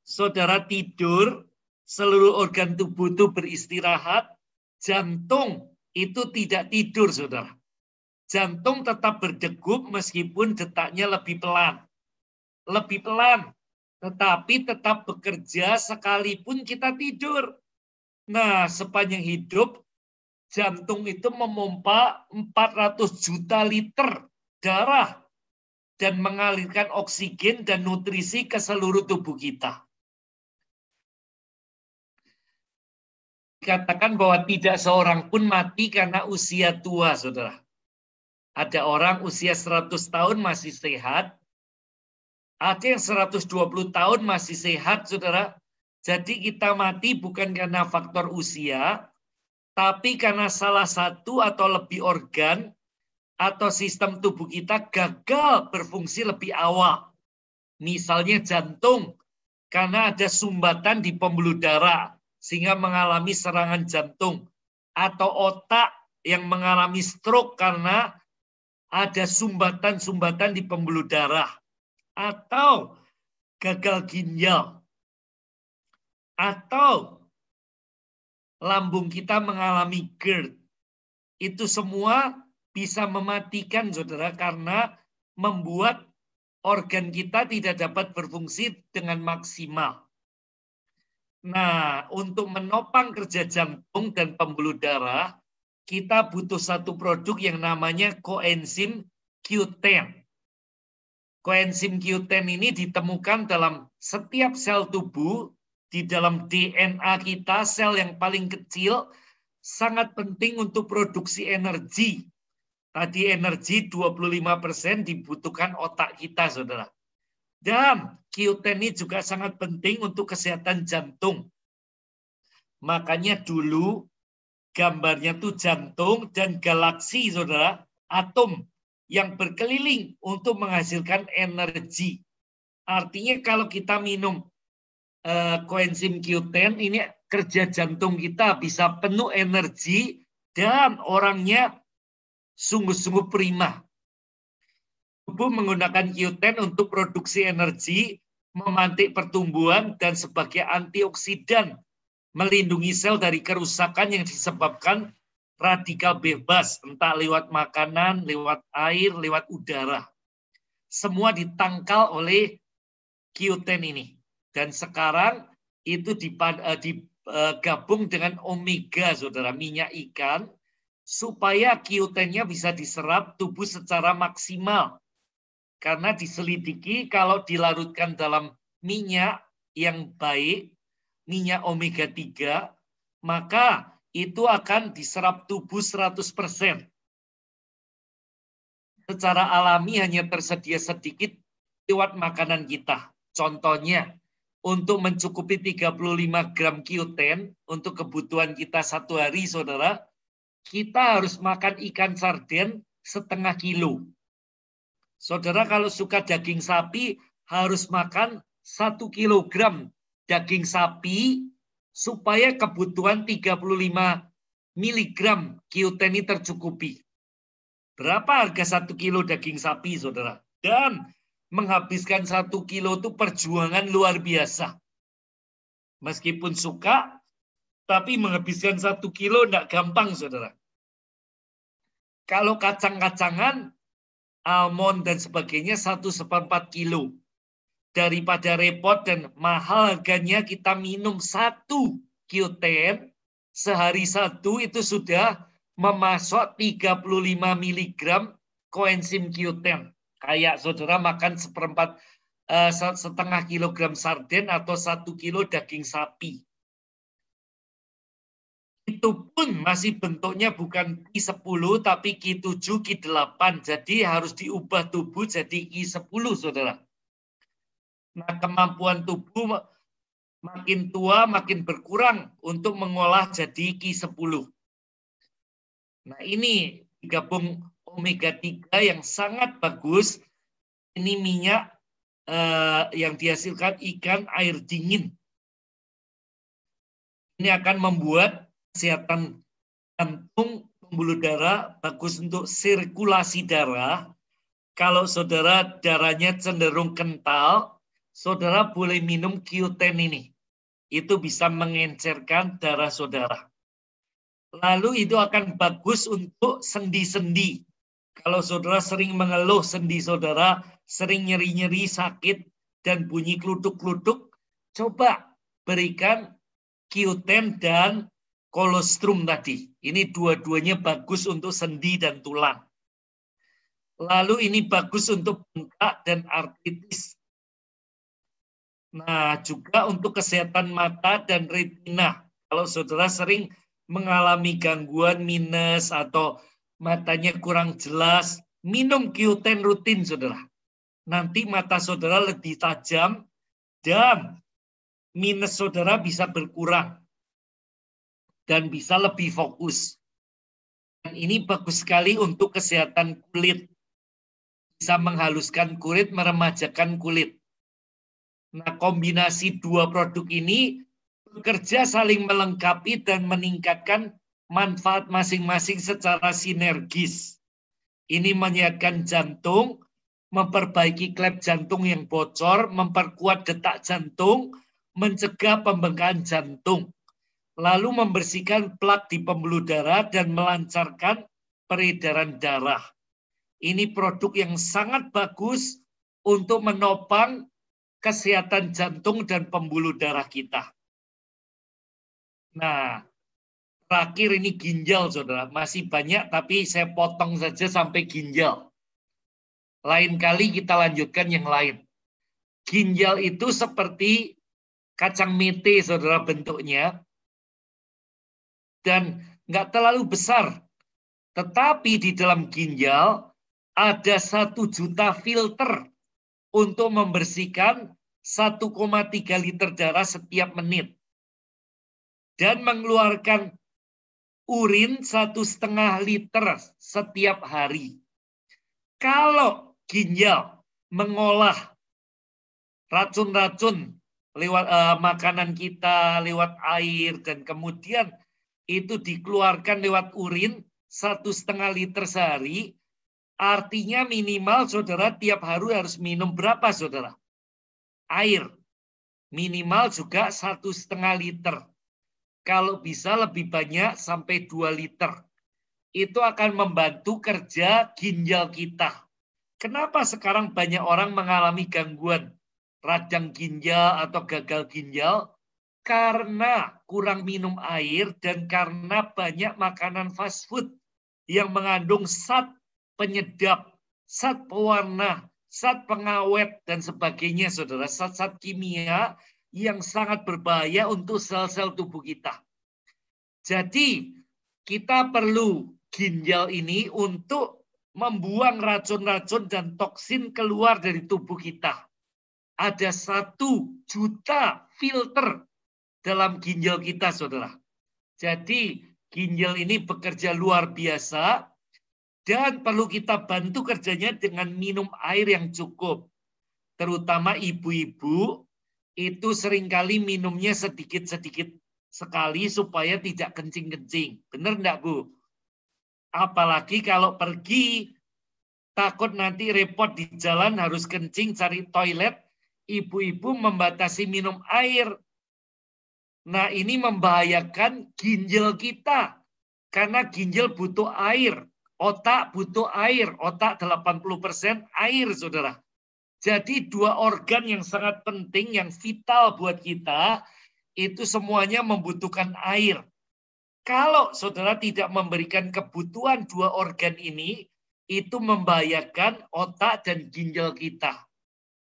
[SPEAKER 1] Saudara tidur, seluruh organ tubuh itu beristirahat, jantung itu tidak tidur, saudara. Jantung tetap berdegup meskipun detaknya lebih pelan. Lebih pelan, tetapi tetap bekerja sekalipun kita tidur. Nah, sepanjang hidup, jantung itu memompa 400 juta liter darah dan mengalirkan oksigen dan nutrisi ke seluruh tubuh kita. Dikatakan bahwa tidak seorang pun mati karena usia tua, saudara. Ada orang usia 100 tahun masih sehat, ada yang 120 tahun masih sehat, saudara. Jadi kita mati bukan karena faktor usia, tapi karena salah satu atau lebih organ atau sistem tubuh kita gagal berfungsi lebih awal. Misalnya jantung, karena ada sumbatan di pembuluh darah, sehingga mengalami serangan jantung. Atau otak yang mengalami stroke karena ada sumbatan-sumbatan di pembuluh darah. Atau gagal ginjal. Atau lambung kita mengalami GERD. Itu semua bisa mematikan, saudara, karena membuat organ kita tidak dapat berfungsi dengan maksimal. Nah, untuk menopang kerja jantung dan pembuluh darah, kita butuh satu produk yang namanya koenzim Q10. Koenzim Q10 ini ditemukan dalam setiap sel tubuh, di dalam DNA kita, sel yang paling kecil, sangat penting untuk produksi energi. Tadi energi 25% dibutuhkan otak kita, saudara. Dan Q10 ini juga sangat penting untuk kesehatan jantung. Makanya dulu gambarnya tuh jantung dan galaksi, saudara, atom. yang berkeliling untuk menghasilkan energi. Artinya kalau kita minum koenzim Q10, ini kerja jantung kita bisa penuh energi dan orangnya sungguh-sungguh prima. Tubuh menggunakan Q10 untuk produksi energi, memantik pertumbuhan, dan sebagai antioksidan, melindungi sel dari kerusakan yang disebabkan radikal bebas, entah lewat makanan, lewat air, lewat udara. Semua ditangkal oleh Q10 ini. Dan sekarang itu digabung dengan omega, saudara, minyak ikan, supaya Q10-nya bisa diserap tubuh secara maksimal. Karena diselidiki kalau dilarutkan dalam minyak yang baik, minyak omega 3, maka itu akan diserap tubuh 100%. Secara alami hanya tersedia sedikit lewat makanan kita. Contohnya, untuk mencukupi 35 gram Q10 untuk kebutuhan kita satu hari, saudara, kita harus makan ikan sarden setengah kilo. Saudara kalau suka daging sapi harus makan 1 kilogram daging sapi supaya kebutuhan 35 miligram Q10 ini tercukupi. Berapa harga 1 kilo daging sapi, saudara? Dan menghabiskan 1 kilo itu perjuangan luar biasa. Meskipun suka, tapi menghabiskan 1 kilo tidak gampang, saudara. Kalau kacang-kacangan, almond dan sebagainya 1/4 kilo. Daripada repot dan mahal harganya, kita minum 1 Q10 sehari 1 itu sudah memasuk 35 miligram koenzim Q10. Kayak saudara makan setengah kilogram sarden atau 1 kilo daging sapi. Itu pun masih bentuknya bukan Q10 tapi Q7, Q8. Jadi harus diubah tubuh jadi Q10, saudara. Nah, kemampuan tubuh makin tua makin berkurang untuk mengolah jadi Q10. Nah, ini digabung omega 3 yang sangat bagus. Ini minyak yang dihasilkan ikan air dingin. Ini akan membuat kesehatan jantung, pembuluh darah, bagus untuk sirkulasi darah. Kalau saudara darahnya cenderung kental, saudara boleh minum Q10 ini. Itu bisa mengencerkan darah saudara. Lalu itu akan bagus untuk sendi-sendi. Kalau saudara sering mengeluh sendi saudara, sering nyeri-nyeri, sakit, dan bunyi klutuk-klutuk, coba berikan Q10 dan kolostrum tadi. Ini dua-duanya bagus untuk sendi dan tulang. Lalu ini bagus untuk bengkak dan artritis. Nah, juga untuk kesehatan mata dan retina. Kalau saudara sering mengalami gangguan minus atau matanya kurang jelas, minum Q10 rutin, saudara. Nanti mata saudara lebih tajam dan minus saudara bisa berkurang dan bisa lebih fokus. Dan ini bagus sekali untuk kesehatan kulit. Bisa menghaluskan kulit, meremajakan kulit. Nah, kombinasi dua produk ini bekerja saling melengkapi dan meningkatkan manfaat masing-masing secara sinergis. Ini menyehatkan jantung, memperbaiki klep jantung yang bocor, memperkuat detak jantung, mencegah pembengkakan jantung, lalu membersihkan plak di pembuluh darah dan melancarkan peredaran darah. Ini produk yang sangat bagus untuk menopang kesehatan jantung dan pembuluh darah kita. Nah, terakhir ini ginjal, saudara. Masih banyak, tapi saya potong saja sampai ginjal. Lain kali kita lanjutkan yang lain. Ginjal itu seperti kacang mete, saudara, bentuknya. Dan nggak terlalu besar. Tetapi di dalam ginjal ada 1 juta filter untuk membersihkan 1,3 liter darah setiap menit. Dan mengeluarkan urin 1,5 liter setiap hari. Kalau ginjal mengolah racun-racun lewat makanan kita, lewat air, dan kemudian itu dikeluarkan lewat urin 1,5 liter sehari, artinya minimal saudara tiap hari harus minum berapa saudara? Air. Minimal juga 1,5 liter. Kalau bisa lebih banyak sampai 2 liter. Itu akan membantu kerja ginjal kita. Kenapa sekarang banyak orang mengalami gangguan radang ginjal atau gagal ginjal? Karena kurang minum air dan karena banyak makanan fast food yang mengandung zat penyedap, zat pewarna, zat pengawet, dan sebagainya, saudara. Zat-zat kimia yang sangat berbahaya untuk sel-sel tubuh kita. Jadi, kita perlu ginjal ini untuk membuang racun-racun dan toksin keluar dari tubuh kita. Ada 1 juta filter dalam ginjal kita, saudara. Jadi, ginjal ini bekerja luar biasa dan perlu kita bantu kerjanya dengan minum air yang cukup. Terutama ibu-ibu, itu seringkali minumnya sedikit-sedikit sekali supaya tidak kencing-kencing. Benar enggak, Bu? Apalagi kalau pergi, takut nanti repot di jalan harus kencing, cari toilet, ibu-ibu membatasi minum air. Nah, ini membahayakan ginjal kita. Karena ginjal butuh air. Otak butuh air. Otak 80% air, saudara. Jadi 2 organ yang sangat penting, yang vital buat kita, itu semuanya membutuhkan air. Kalau saudara tidak memberikan kebutuhan 2 organ ini, itu membahayakan otak dan ginjal kita.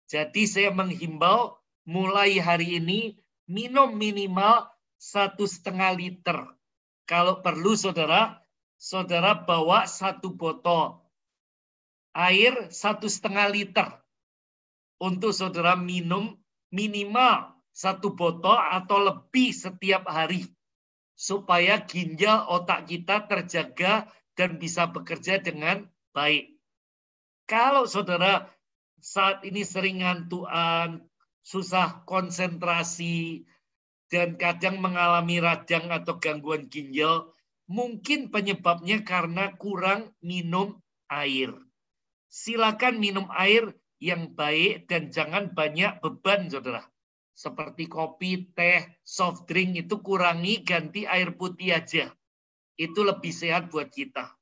[SPEAKER 1] Jadi saya menghimbau mulai hari ini, minum minimal 1,5 liter. Kalau perlu saudara bawa 1 botol air 1,5 liter untuk saudara minum minimal 1 botol atau lebih setiap hari supaya ginjal otak kita terjaga dan bisa bekerja dengan baik. Kalau saudara saat ini sering ngantuan, susah konsentrasi, dan kadang mengalami radang atau gangguan ginjal, mungkin penyebabnya karena kurang minum air. Silakan minum air yang baik dan jangan banyak beban, saudara. Seperti kopi, teh, soft drink itu kurangi, ganti air putih aja. Itu lebih sehat buat kita.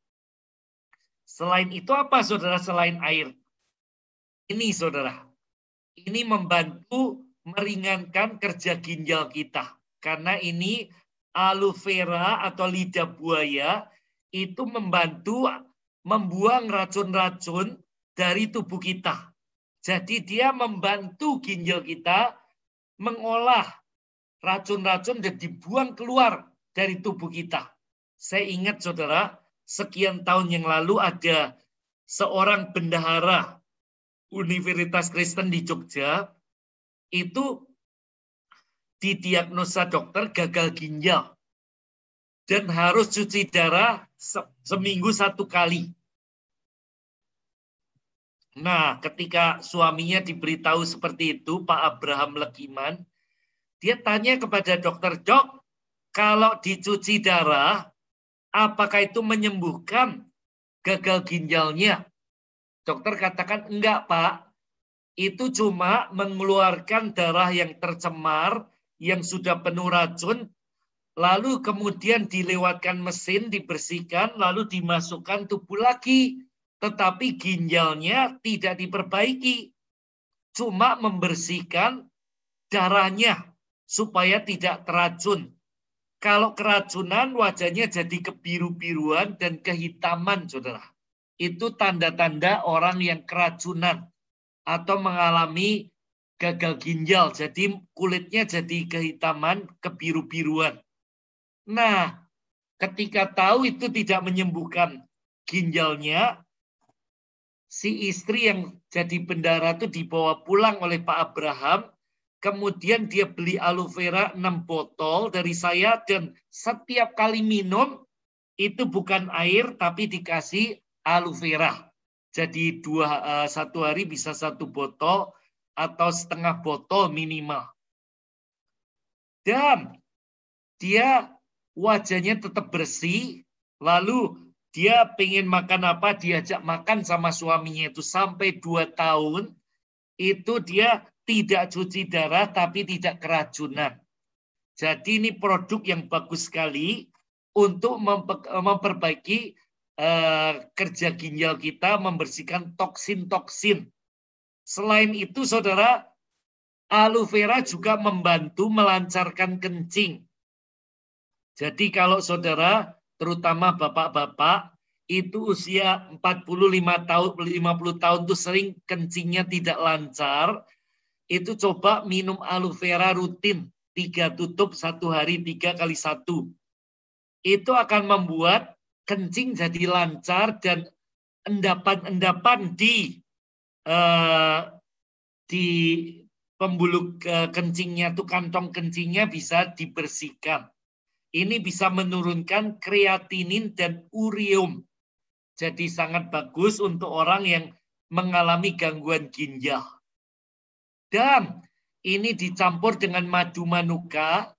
[SPEAKER 1] Selain itu apa, saudara, selain air? Ini, saudara. Ini membantu meringankan kerja ginjal kita. Karena ini aloe vera atau lidah buaya itu membantu membuang racun-racun dari tubuh kita. Jadi dia membantu ginjal kita mengolah racun-racun dan dibuang keluar dari tubuh kita. Saya ingat, saudara, sekian tahun yang lalu ada seorang bendahara Universitas Kristen di Jogja, itu didiagnosa dokter gagal ginjal dan harus cuci darah seminggu 1 kali. Nah, ketika suaminya diberitahu seperti itu, Pak Abraham Legiman, dia tanya kepada dokter, "Dok, kalau dicuci darah, apakah itu menyembuhkan gagal ginjalnya?" Dokter katakan, "Enggak, Pak. Itu cuma mengeluarkan darah yang tercemar, yang sudah penuh racun, lalu kemudian dilewatkan mesin, dibersihkan, lalu dimasukkan tubuh lagi. Tetapi ginjalnya tidak diperbaiki. Cuma membersihkan darahnya supaya tidak teracun. Kalau keracunan, wajahnya jadi kebiru-biruan dan kehitaman, saudara. Itu tanda-tanda orang yang keracunan atau mengalami gagal ginjal. Jadi kulitnya jadi kehitaman, kebiru-biruan. Nah, ketika tahu itu tidak menyembuhkan ginjalnya, si istri yang jadi bendahara itu dibawa pulang oleh Pak Abraham. Kemudian dia beli aloe vera 6 botol dari saya dan setiap kali minum itu bukan air tapi dikasih aloe vera. Jadi satu hari bisa 1 botol atau setengah botol minimal. Dan dia wajahnya tetap bersih, lalu dia pengen makan apa, diajak makan sama suaminya itu sampai 2 tahun, itu dia tidak cuci darah tapi tidak keracunan. Jadi ini produk yang bagus sekali untuk memperbaiki kerja ginjal kita, membersihkan toksin-toksin. Selain itu, saudara, aloe vera juga membantu melancarkan kencing. Jadi kalau saudara, terutama bapak-bapak, itu usia 45 tahun, 50 tahun itu sering kencingnya tidak lancar, itu coba minum aloe vera rutin, 3 tutup 1 hari 3 kali 1. Itu akan membuat kencing jadi lancar dan endapan-endapan di pembuluh kencingnya itu, kantong kencingnya bisa dibersihkan. Ini bisa menurunkan kreatinin dan urium. Jadi sangat bagus untuk orang yang mengalami gangguan ginjal. Dan ini dicampur dengan madu manuka,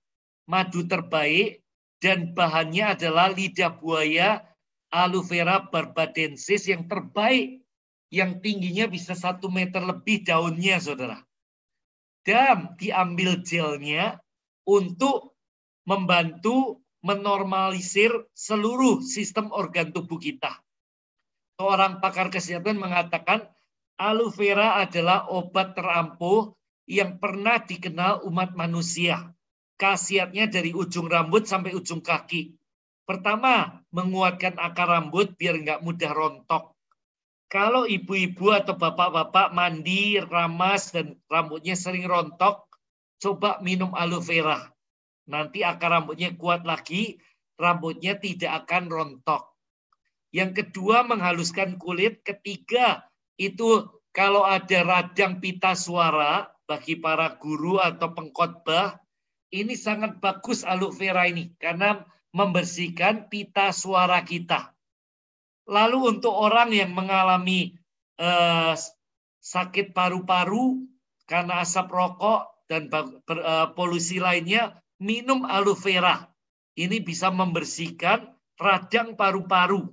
[SPEAKER 1] madu terbaik, dan bahannya adalah lidah buaya aloe vera barbadensis yang terbaik, yang tingginya bisa 1 meter lebih daunnya, saudara. Dan diambil gelnya untuk membantu menormalisir seluruh sistem organ tubuh kita. Seorang pakar kesehatan mengatakan aloe vera adalah obat terampuh yang pernah dikenal umat manusia. Khasiatnya dari ujung rambut sampai ujung kaki. Pertama, menguatkan akar rambut biar nggak mudah rontok. Kalau ibu-ibu atau bapak-bapak mandi, ramas, dan rambutnya sering rontok, coba minum aloe vera. Nanti akar rambutnya kuat lagi, rambutnya tidak akan rontok. Yang kedua, menghaluskan kulit. Ketiga, itu kalau ada radang pita suara, bagi para guru atau pengkhotbah, ini sangat bagus aloe vera ini, karena membersihkan pita suara kita. Lalu untuk orang yang mengalami sakit paru-paru karena asap rokok dan polusi lainnya, minum aloe vera. Ini bisa membersihkan radang paru-paru,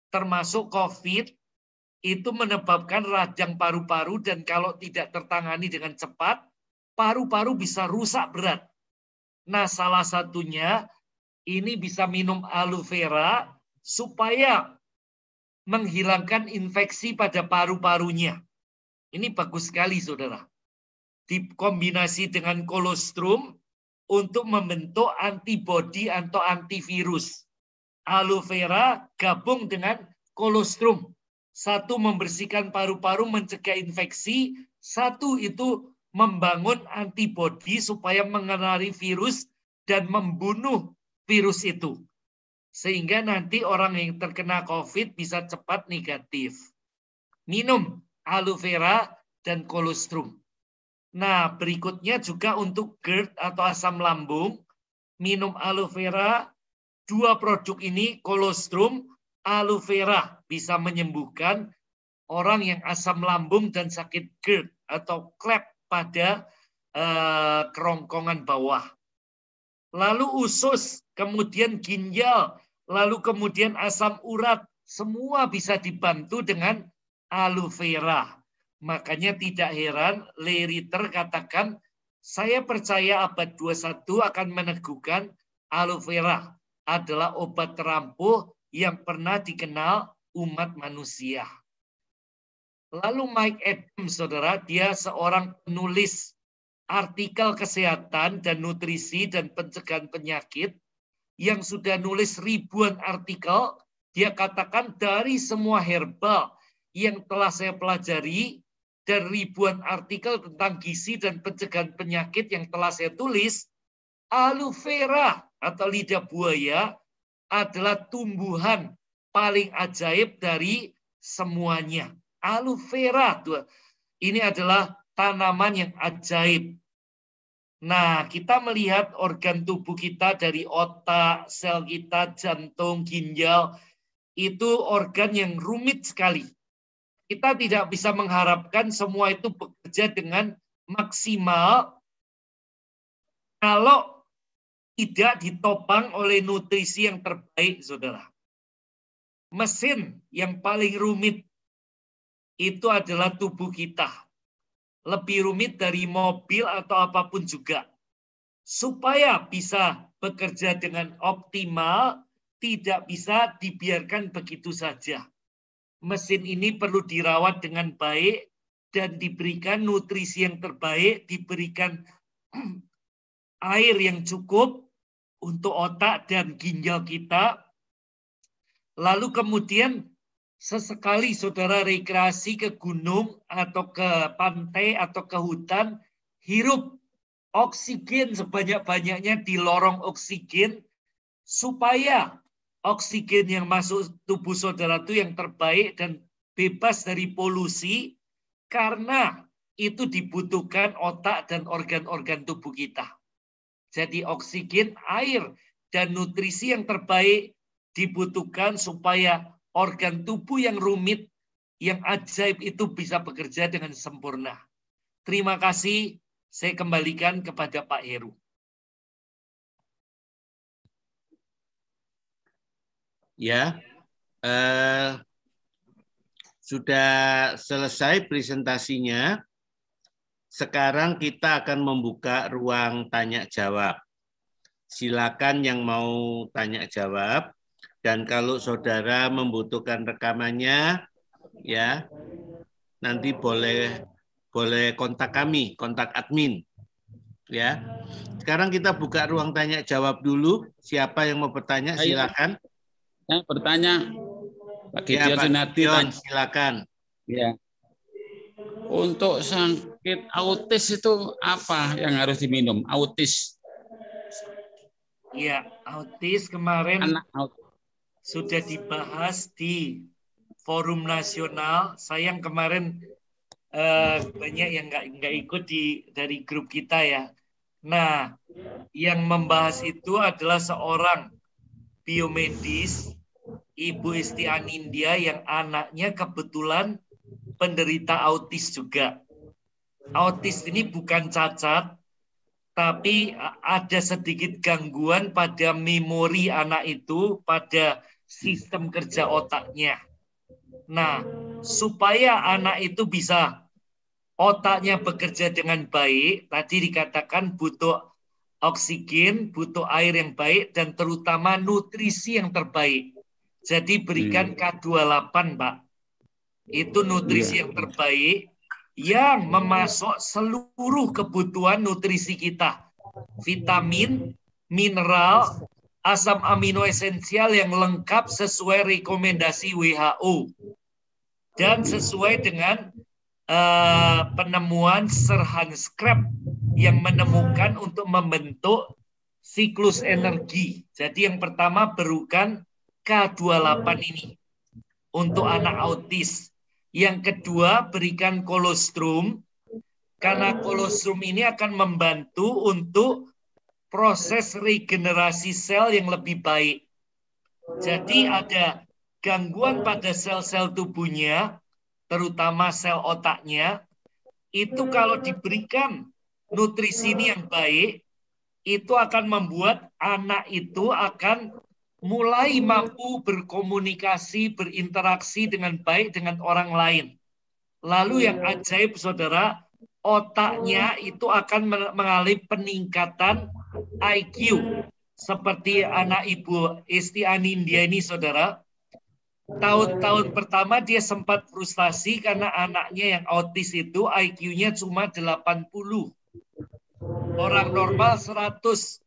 [SPEAKER 1] termasuk COVID, itu menyebabkan radang paru-paru, dan kalau tidak tertangani dengan cepat, paru-paru bisa rusak berat. Nah, salah satunya ini bisa minum aloe vera supaya menghilangkan infeksi pada paru-parunya. Ini bagus sekali, saudara. Dikombinasi dengan kolostrum untuk membentuk antibodi atau antivirus. Aloe vera gabung dengan kolostrum. Satu membersihkan paru-paru, mencegah infeksi. Satu itu membangun antibodi supaya mengenali virus dan membunuh virus itu. Sehingga nanti orang yang terkena COVID bisa cepat negatif. Minum aloe vera dan kolostrum. Nah, berikutnya juga untuk GERD atau asam lambung. Minum aloe vera, 2 produk ini, kolostrum, aloe vera, bisa menyembuhkan orang yang asam lambung dan sakit GERD atau klep pada kerongkongan bawah. Lalu usus, kemudian ginjal, lalu kemudian asam urat, semua bisa dibantu dengan aloe vera. Makanya tidak heran Larry Ritter katakan, saya percaya abad 21 akan meneguhkan aloe vera adalah obat terampuh yang pernah dikenal umat manusia. Lalu Mike Adams, saudara, dia seorang penulis artikel kesehatan dan nutrisi dan pencegahan penyakit yang sudah nulis ribuan artikel. Dia katakan dari semua herbal yang telah saya pelajari dan ribuan artikel tentang gizi dan pencegahan penyakit yang telah saya tulis, aloe vera atau lidah buaya adalah tumbuhan paling ajaib dari semuanya. Aloe vera ini adalah tanaman yang ajaib. Nah, kita melihat organ tubuh kita dari otak, sel kita, jantung, ginjal, itu organ yang rumit sekali. Kita tidak bisa mengharapkan semua itu bekerja dengan maksimal kalau tidak ditopang oleh nutrisi yang terbaik, saudara. Mesin yang paling rumit itu adalah tubuh kita. Lebih rumit dari mobil atau apapun juga. Supaya bisa bekerja dengan optimal, tidak bisa dibiarkan begitu saja. Mesin ini perlu dirawat dengan baik dan diberikan nutrisi yang terbaik, diberikan air yang cukup untuk otak dan ginjal kita. Lalu kemudian sesekali saudara rekreasi ke gunung atau ke pantai atau ke hutan, hirup oksigen sebanyak-banyaknya di lorong oksigen supaya oksigen yang masuk tubuh saudara itu yang terbaik dan bebas dari polusi, karena itu dibutuhkan otak dan organ-organ tubuh kita. Jadi oksigen, air, dan nutrisi yang terbaik dibutuhkan supaya organ tubuh yang rumit, yang ajaib itu bisa bekerja dengan sempurna. Terima kasih, saya kembalikan kepada Pak Heru.
[SPEAKER 2] Ya, sudah selesai presentasinya. Sekarang kita akan membuka ruang tanya jawab. Silakan yang mau tanya jawab. Dan kalau saudara membutuhkan rekamannya, ya nanti boleh kontak kami, kontak admin. Ya. Sekarang kita buka ruang tanya jawab dulu. Siapa yang mau bertanya, silakan.
[SPEAKER 3] Saya bertanya, Pak Gideon Sunardi,
[SPEAKER 2] silakan.
[SPEAKER 3] Ya. Untuk sakit autis itu apa yang harus diminum? Autis.
[SPEAKER 1] Ya, autis kemarin sudah dibahas di forum nasional. Sayang kemarin banyak yang nggak ikut dari grup kita ya. Nah, yang membahas itu adalah seorang biomedis, Ibu Esti Anindya, yang anaknya kebetulan penderita autis juga. Autis ini bukan cacat, tapi ada sedikit gangguan pada memori anak itu, pada sistem kerja otaknya. Nah, supaya anak itu bisa otaknya bekerja dengan baik, tadi dikatakan butuh oksigen, butuh air yang baik, dan terutama nutrisi yang terbaik. Jadi berikan K28, Pak. Itu nutrisi yang terbaik yang memasuk seluruh kebutuhan nutrisi kita. Vitamin, mineral, asam amino esensial yang lengkap sesuai rekomendasi WHO. Dan sesuai dengan penemuan Sir Hans Krebs yang menemukan untuk membentuk siklus energi. Jadi yang pertama berikan K28 ini untuk anak autis. Yang kedua berikan kolostrum, karena kolostrum ini akan membantu untuk proses regenerasi sel yang lebih baik. Jadi ada gangguan pada sel-sel tubuhnya, terutama sel otaknya, itu kalau diberikan nutrisi ini yang baik, itu akan membuat anak itu akan mulai mampu berkomunikasi, berinteraksi dengan baik dengan orang lain. Lalu yang ajaib, saudara, otaknya itu akan mengalami peningkatan IQ. Seperti anak Ibu Esti Anindya ini, saudara. Tahun-tahun pertama dia sempat frustasi karena anaknya yang autis itu IQ-nya cuma 80. Orang normal 100.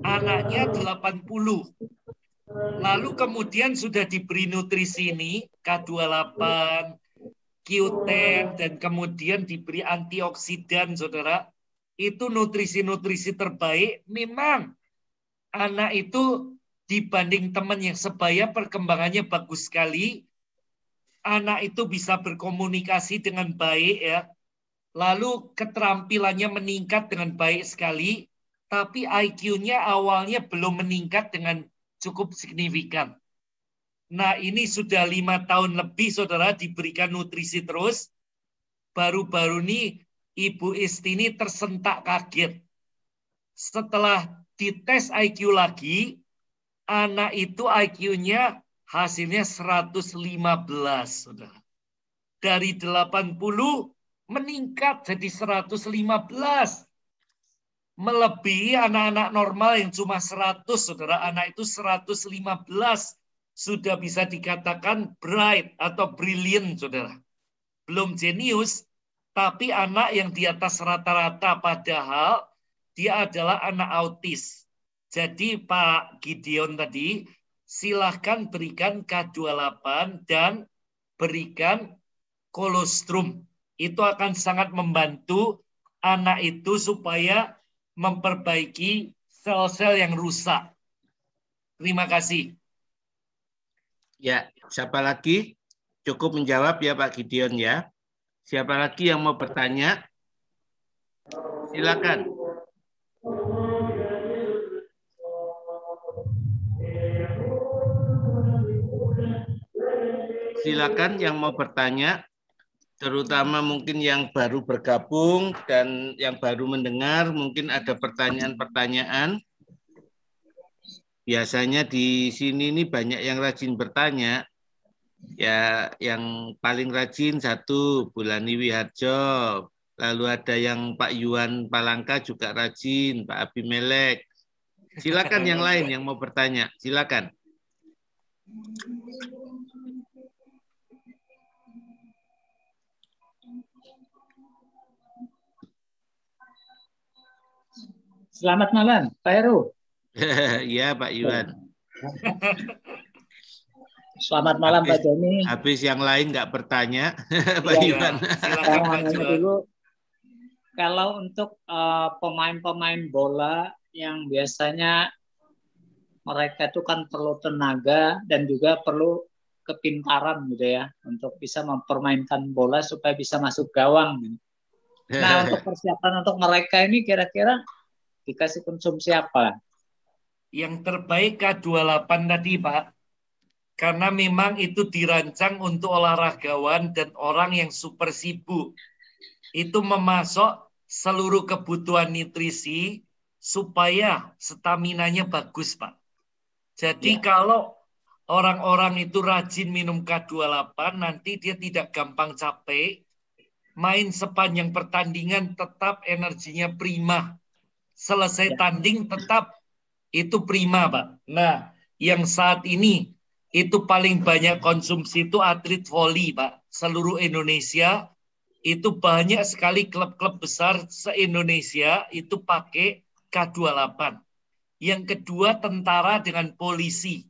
[SPEAKER 1] Anaknya 80. Lalu kemudian sudah diberi nutrisi ini, K28, Q10, dan kemudian diberi antioksidan, saudara. Itu nutrisi-nutrisi terbaik. Memang anak itu dibanding teman yang sebaya perkembangannya bagus sekali. Anak itu bisa berkomunikasi dengan baik ya. Lalu keterampilannya meningkat dengan baik sekali. Tapi IQ-nya awalnya belum meningkat dengan cukup signifikan. Nah, ini sudah 5 tahun lebih, saudara, diberikan nutrisi terus. Baru-baru ini Ibu Istini tersentak kaget. Setelah dites IQ lagi, anak itu IQ-nya hasilnya 115, saudara. Dari 80 meningkat jadi 115. Melebihi anak-anak normal yang cuma 100, saudara. Anak itu 115 sudah bisa dikatakan bright atau brilliant, saudara. Belum jenius, tapi anak yang di atas rata-rata, padahal dia adalah anak autis. Jadi Pak Gideon tadi, silahkan berikan K28 dan berikan kolostrum. Itu akan sangat membantu anak itu supaya memperbaiki sel-sel yang rusak. Terima kasih.
[SPEAKER 2] Ya, siapa lagi? Cukup menjawab ya Pak Gideon ya. Siapa lagi yang mau bertanya? Silakan. Silakan yang mau bertanya, terutama mungkin yang baru bergabung dan yang baru mendengar, mungkin ada pertanyaan-pertanyaan. Biasanya di sini ini banyak yang rajin bertanya. Ya, yang paling rajin satu Bulani Wiharjo, lalu ada yang Pak Yuan Palangka juga rajin, Pak Abimelek. Silakan yang lain yang mau bertanya, silakan.
[SPEAKER 4] Selamat malam, Pak Heru.
[SPEAKER 2] Iya, Pak Yuan.
[SPEAKER 4] Selamat malam, Pak Joni.
[SPEAKER 2] Habis yang lain nggak bertanya, Pak Yuan.
[SPEAKER 1] Silakan Pak Juan.
[SPEAKER 4] Dulu, kalau untuk pemain-pemain bola yang biasanya mereka itu kan perlu tenaga dan juga perlu kepintaran gitu ya, untuk bisa mempermainkan bola supaya bisa masuk gawang. Nah, untuk persiapan untuk mereka ini kira-kira dikasih konsumsi apa?
[SPEAKER 1] Yang terbaik K28 tadi, Pak. Karena memang itu dirancang untuk olahragawan dan orang yang super sibuk. Itu memasok seluruh kebutuhan nutrisi supaya staminanya bagus, Pak. Jadi kalau orang-orang itu rajin minum K28, nanti dia tidak gampang capek. Main sepanjang pertandingan tetap energinya prima. Selesai tanding tetap itu prima, Pak. Nah, yang saat ini itu paling banyak konsumsi itu atlet voli, Pak. Seluruh Indonesia itu banyak sekali klub-klub besar se-Indonesia itu pakai K28. Yang kedua tentara dengan polisi.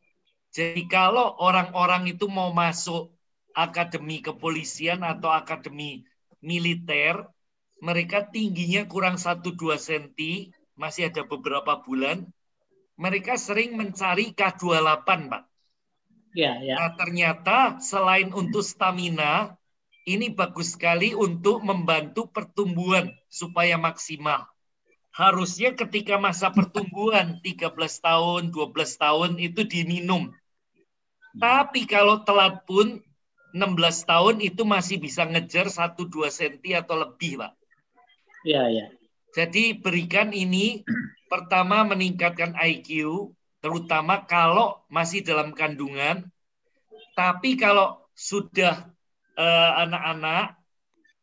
[SPEAKER 1] Jadi kalau orang-orang itu mau masuk akademi kepolisian atau akademi militer, mereka tingginya kurang 1-2 cm, masih ada beberapa bulan. Mereka sering mencari K28, Pak.
[SPEAKER 4] Ya.
[SPEAKER 1] Nah, ternyata selain untuk stamina, ini bagus sekali untuk membantu pertumbuhan supaya maksimal. Harusnya ketika masa pertumbuhan 13 tahun, 12 tahun itu diminum. Tapi kalau telat pun 16 tahun itu masih bisa ngejar 1-2 cm atau lebih, Pak.
[SPEAKER 4] Iya.
[SPEAKER 1] Jadi berikan ini, pertama meningkatkan IQ, terutama kalau masih dalam kandungan. Tapi kalau sudah anak-anak,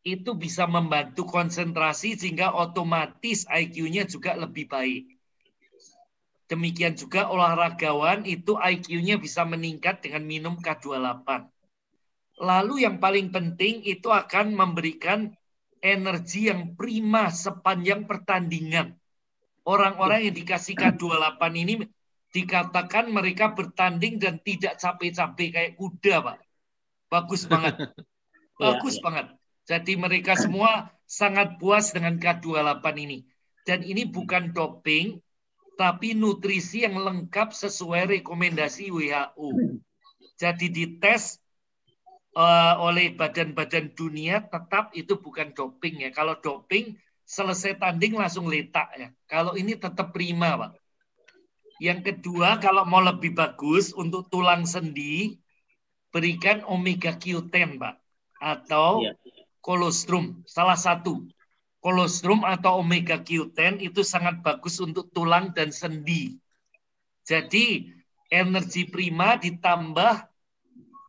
[SPEAKER 1] itu bisa membantu konsentrasi sehingga otomatis IQ-nya juga lebih baik. Demikian juga olahragawan itu IQ-nya bisa meningkat dengan minum K28. Lalu yang paling penting itu akan memberikan energi yang prima sepanjang pertandingan. Orang-orang yang dikasih K28 ini dikatakan mereka bertanding dan tidak capek-capek kayak kuda, Pak. Bagus banget. Bagus banget. Jadi mereka semua sangat puas dengan K28 ini. Dan ini bukan doping, tapi nutrisi yang lengkap sesuai rekomendasi WHO. Jadi dites oleh badan-badan dunia, tetap itu bukan doping ya. Kalau doping selesai tanding langsung letak ya. Kalau ini tetap prima, Pak. Yang kedua, kalau mau lebih bagus untuk tulang sendi, berikan omega Q10, Pak, atau kolostrum, salah satu. Kolostrum atau omega Q10 itu sangat bagus untuk tulang dan sendi. Jadi energi prima ditambah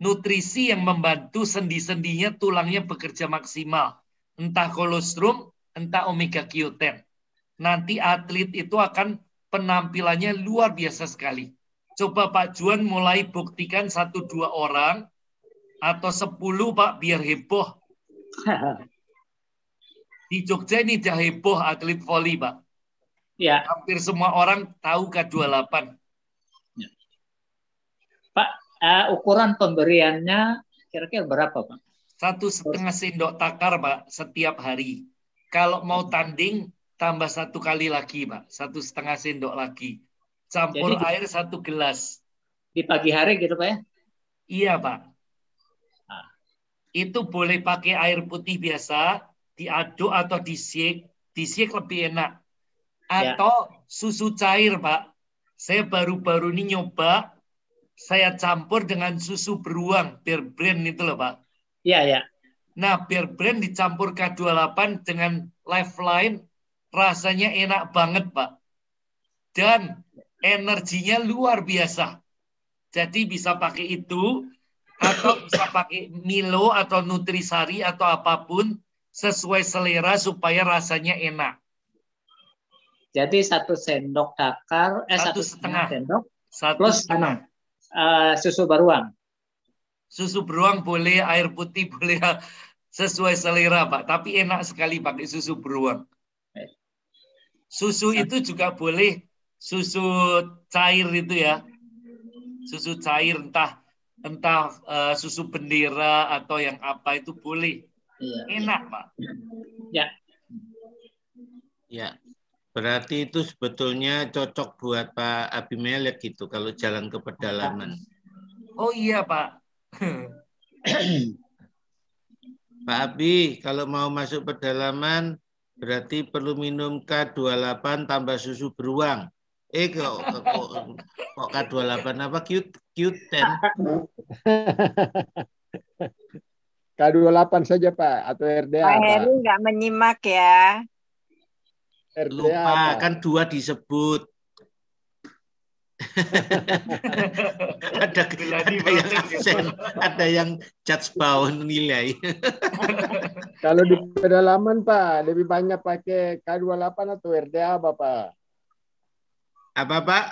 [SPEAKER 1] nutrisi yang membantu sendi-sendinya, tulangnya bekerja maksimal. Entah kolostrum, entah omega Q10. Nanti atlet itu akan penampilannya luar biasa sekali. Coba Pak Juan mulai buktikan 1-2 orang atau 10 Pak, biar heboh. Di Jogja ini udah heboh atlet voli, Pak.
[SPEAKER 4] Ya.
[SPEAKER 1] Hampir semua orang tahu K28.
[SPEAKER 4] Ya. Pak, ukuran pemberiannya kira-kira berapa, Pak?
[SPEAKER 1] 1,5 sendok takar, Pak, setiap hari. Kalau mau tanding, tambah 1 kali lagi, Pak. 1,5 sendok lagi. Campur
[SPEAKER 4] Jadi,
[SPEAKER 1] air 1 gelas.
[SPEAKER 4] Di pagi hari gitu, Pak ya?
[SPEAKER 1] Iya, Pak. Itu boleh pakai air putih biasa, diaduk atau di-shake. Di-shake lebih enak. Atau susu cair, Pak. Saya baru-baru ini nyoba, saya campur dengan susu beruang, Bear Brand itu loh, Pak.
[SPEAKER 4] Iya, ya.
[SPEAKER 1] Nah, Bear Brand dicampur K28 dengan Lifeline, rasanya enak banget, Pak. Dan energinya luar biasa. Jadi bisa pakai itu, atau bisa pakai Milo atau Nutrisari atau apapun, sesuai selera supaya rasanya enak.
[SPEAKER 4] Jadi 1 sendok takar, 1,5 sendok, plus susu beruang.
[SPEAKER 1] Susu beruang boleh, air putih boleh, sesuai selera, Pak. Tapi enak sekali pakai susu beruang. Susu itu juga boleh, susu cair itu ya. Susu cair entah susu bendera atau yang apa itu boleh. Enak, Pak.
[SPEAKER 4] Ya.
[SPEAKER 2] Ya. Berarti itu sebetulnya cocok buat Pak Abimelek gitu kalau jalan ke pedalaman.
[SPEAKER 1] Oh iya, Pak.
[SPEAKER 2] Pak Abi, kalau mau masuk pedalaman berarti perlu minum K28 tambah susu beruang. Kok K28 apa? Q10.
[SPEAKER 5] K28 saja, Pak, atau RDA.
[SPEAKER 6] Pak Heru nggak menyimak ya.
[SPEAKER 5] RDA
[SPEAKER 2] lupa,
[SPEAKER 5] apa?
[SPEAKER 2] Kan 2 disebut. ada yang judge bound nilai.
[SPEAKER 5] Kalau di pedalaman, Pak, lebih banyak pakai K28 atau RDA apa, Pak?
[SPEAKER 2] Apa, Pak?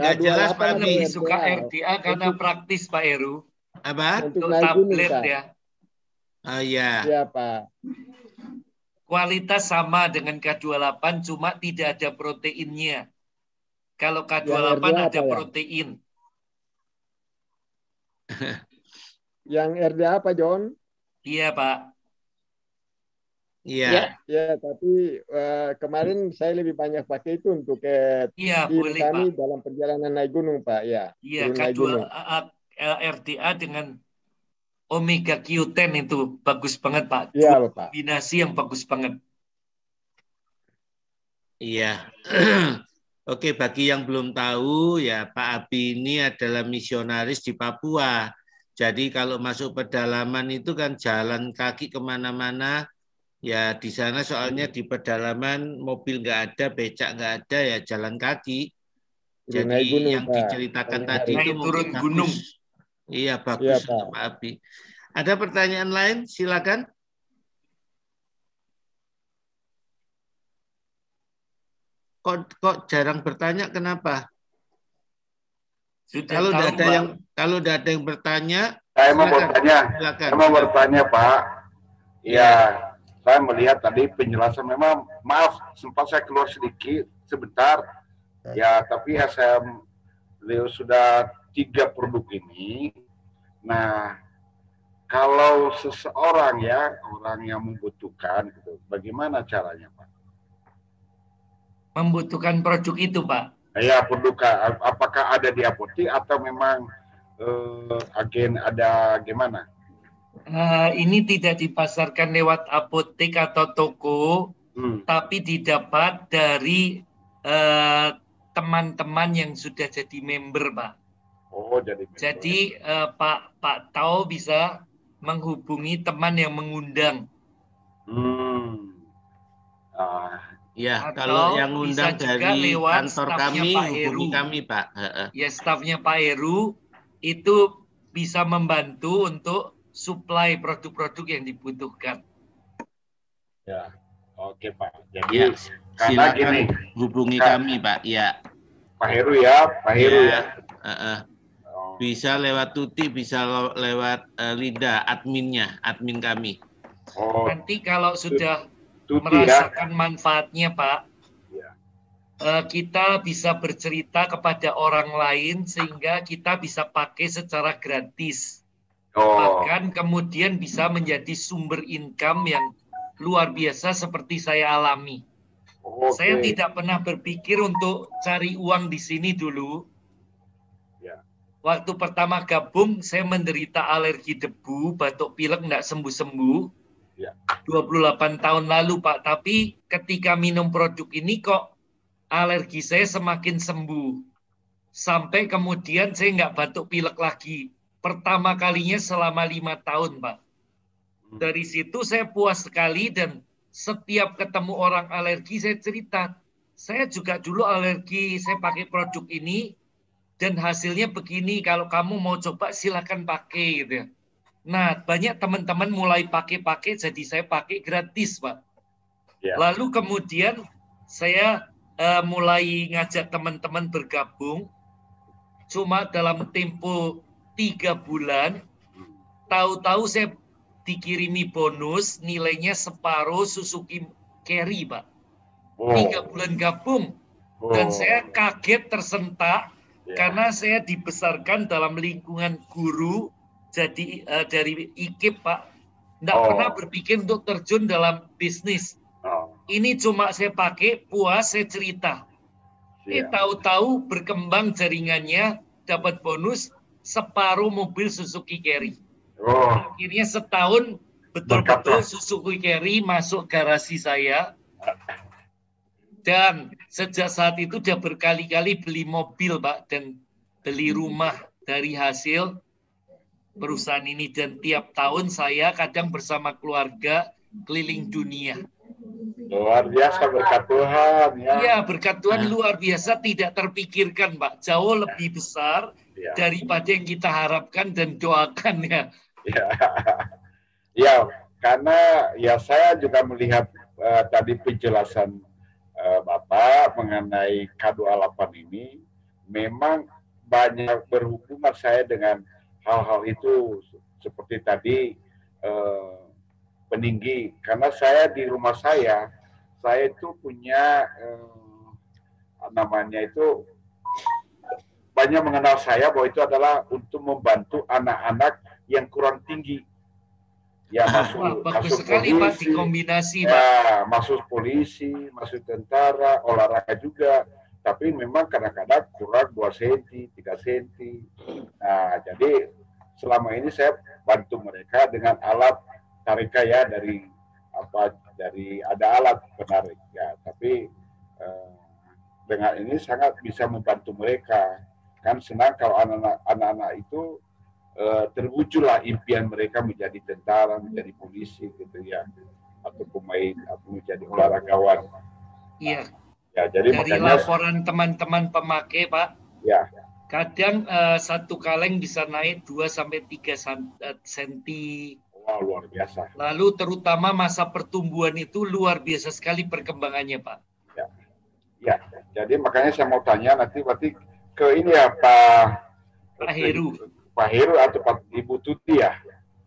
[SPEAKER 2] Nggak jelas, Pak Abi.
[SPEAKER 1] Suka RDA karena praktis, Pak Heru.
[SPEAKER 2] Apa?
[SPEAKER 5] Untuk tablet
[SPEAKER 1] ya.
[SPEAKER 2] Oh iya.
[SPEAKER 5] Iya, Pak.
[SPEAKER 1] Kualitas sama dengan K28, cuma tidak ada proteinnya. Kalau K28 ada protein.
[SPEAKER 5] Yang RDA apa, John?
[SPEAKER 1] Iya, Pak.
[SPEAKER 2] Iya.
[SPEAKER 5] Ya, tapi kemarin saya lebih banyak pakai itu untuk
[SPEAKER 1] boleh,
[SPEAKER 5] kami
[SPEAKER 1] Pak.
[SPEAKER 5] dalam perjalanan naik gunung, Pak. Ya.
[SPEAKER 1] Iya, RDA dengan omega Q10 itu bagus banget, Pak.
[SPEAKER 5] Iya, Pak.
[SPEAKER 1] Kombinasi yang bagus banget.
[SPEAKER 2] Iya. Oke, bagi yang belum tahu ya, Pak Abi ini adalah misionaris di Papua. Jadi kalau masuk pedalaman itu kan jalan kaki kemana-mana. Ya di sana soalnya di pedalaman mobil nggak ada, becak nggak ada, ya jalan kaki. Jadi
[SPEAKER 5] gunung,
[SPEAKER 2] yang
[SPEAKER 5] Pak.
[SPEAKER 2] diceritakan tadi itu
[SPEAKER 1] turun gunung.
[SPEAKER 2] Iya, bagus ya, Pak Abi. Ada pertanyaan lain? Silakan. Kok jarang bertanya, kenapa? Kalau udah ada yang bertanya,
[SPEAKER 7] saya mau bertanya.
[SPEAKER 2] Silakan.
[SPEAKER 7] Saya mau bertanya, Pak. Ya, saya melihat tadi penjelasan, memang maaf sempat saya keluar sedikit sebentar. Ya, tapi ya beliau sudah 3 produk ini. Nah, kalau seseorang orang yang membutuhkan gitu, bagaimana caranya, Pak?
[SPEAKER 1] Membutuhkan produk itu, Pak.
[SPEAKER 7] Ya, produk apakah ada di apotek atau memang agen ada gimana?
[SPEAKER 1] Ini tidak dipasarkan lewat apotek atau toko, tapi didapat dari teman-teman yang sudah jadi member, Pak.
[SPEAKER 7] Oh, jadi mentor.
[SPEAKER 1] Jadi Pak Tao bisa menghubungi teman yang mengundang.
[SPEAKER 2] Ya,
[SPEAKER 1] Atau
[SPEAKER 2] kalau yang
[SPEAKER 1] bisa
[SPEAKER 2] undang
[SPEAKER 1] juga
[SPEAKER 2] dari
[SPEAKER 1] lewat
[SPEAKER 2] kantor
[SPEAKER 1] stafnya
[SPEAKER 2] kami,
[SPEAKER 1] Pak
[SPEAKER 2] hubungi
[SPEAKER 1] Heru.
[SPEAKER 2] kami, Pak.
[SPEAKER 1] Ya, stafnya Pak Heru itu bisa membantu untuk supply produk-produk yang dibutuhkan.
[SPEAKER 7] Ya, oke Pak. Jadi
[SPEAKER 2] Ya,
[SPEAKER 7] karena
[SPEAKER 2] silakan
[SPEAKER 7] gini,
[SPEAKER 2] hubungi kami, Pak. Ya.
[SPEAKER 7] Pak Heru ya, Pak Heru ya.
[SPEAKER 2] Bisa lewat Tuti, bisa lewat Linda, admin kami.
[SPEAKER 7] Oh,
[SPEAKER 1] Nanti kalau sudah
[SPEAKER 7] Tuti
[SPEAKER 1] merasakan
[SPEAKER 7] ya.
[SPEAKER 1] manfaatnya, Pak,
[SPEAKER 7] Ya.
[SPEAKER 1] Kita bisa bercerita kepada orang lain sehingga kita bisa pakai secara gratis. Bahkan kemudian bisa menjadi sumber income yang luar biasa seperti saya alami. Saya tidak pernah berpikir untuk cari uang di sini dulu.
[SPEAKER 7] Ya.
[SPEAKER 1] Waktu pertama gabung, saya menderita alergi debu, batuk pilek nggak sembuh-sembuh.
[SPEAKER 7] Ya.
[SPEAKER 1] 28 tahun lalu, Pak. Tapi ketika minum produk ini kok alergi saya semakin sembuh. Sampai kemudian saya nggak batuk pilek lagi. Pertama kalinya selama 5 tahun, Pak. Dari situ saya puas sekali dan setiap ketemu orang alergi saya cerita. Saya juga dulu alergi, saya pakai produk ini dan hasilnya begini. Kalau kamu mau coba silakan pakai gitu ya. Nah, banyak teman-teman mulai pakai, jadi saya pakai gratis, Pak. Ya. Lalu kemudian saya mulai ngajak teman-teman bergabung. Cuma dalam tempo 3 bulan, tahu-tahu saya dikirimi bonus, nilainya separuh Suzuki Carry, Pak. 3 bulan gabung. Dan saya kaget, tersentak, karena saya dibesarkan dalam lingkungan guru, jadi dari IKIP, Pak. Nggak pernah berpikir untuk terjun dalam bisnis. Ini cuma saya pakai, puas, saya cerita. Tahu-tahu berkembang jaringannya, dapat bonus separuh mobil Suzuki Carry. Akhirnya setahun betul-betul Suzuki Carry masuk garasi saya. Dan sejak saat itu dia berkali-kali beli mobil, Pak, dan beli rumah dari hasil perusahaan ini. Dan tiap tahun saya kadang bersama keluarga keliling dunia.
[SPEAKER 7] Luar biasa berkat Tuhan ya.
[SPEAKER 1] Iya, berkat Tuhan luar biasa, tidak terpikirkan, Pak. Jauh lebih besar daripada yang kita harapkan dan doakan ya.
[SPEAKER 7] Ya, karena ya saya juga melihat tadi penjelasan Bapak mengenai K28 ini memang banyak berhubungan saya dengan hal-hal itu seperti tadi peninggi, karena saya di rumah saya itu punya namanya itu banyak mengenal saya bahwa itu adalah untuk membantu anak-anak yang kurang tinggi. Ya
[SPEAKER 1] bagus sekali
[SPEAKER 7] polisi,
[SPEAKER 1] Pak, dikombinasi
[SPEAKER 7] ya,
[SPEAKER 1] Pak.
[SPEAKER 7] Masuk polisi, masuk tentara, olahraga juga. Tapi memang kadang-kadang kurang 2 cm, 3 cm. Nah, jadi selama ini saya bantu mereka dengan alat tarik ya, dari ada alat penarik ya. Tapi dengan ini sangat bisa membantu mereka. Kan senang kalau anak-anak itu terwujudlah impian mereka menjadi tentara, menjadi polisi gitu ya, atau pemain, atau menjadi olahragawan.
[SPEAKER 1] Iya.
[SPEAKER 7] Ya, jadi
[SPEAKER 1] dari
[SPEAKER 7] makanya,
[SPEAKER 1] laporan teman-teman pemakai, Pak,
[SPEAKER 7] ya,
[SPEAKER 1] kadang satu kaleng bisa naik 2-3 senti.
[SPEAKER 7] Wah, luar biasa.
[SPEAKER 1] Lalu terutama masa pertumbuhan itu luar biasa sekali perkembangannya, Pak.
[SPEAKER 7] Ya, ya. Jadi makanya saya mau tanya nanti berarti ke ini ya Pak
[SPEAKER 1] Heru.
[SPEAKER 7] Pak Heru atau Pak Ibu Tuti ya?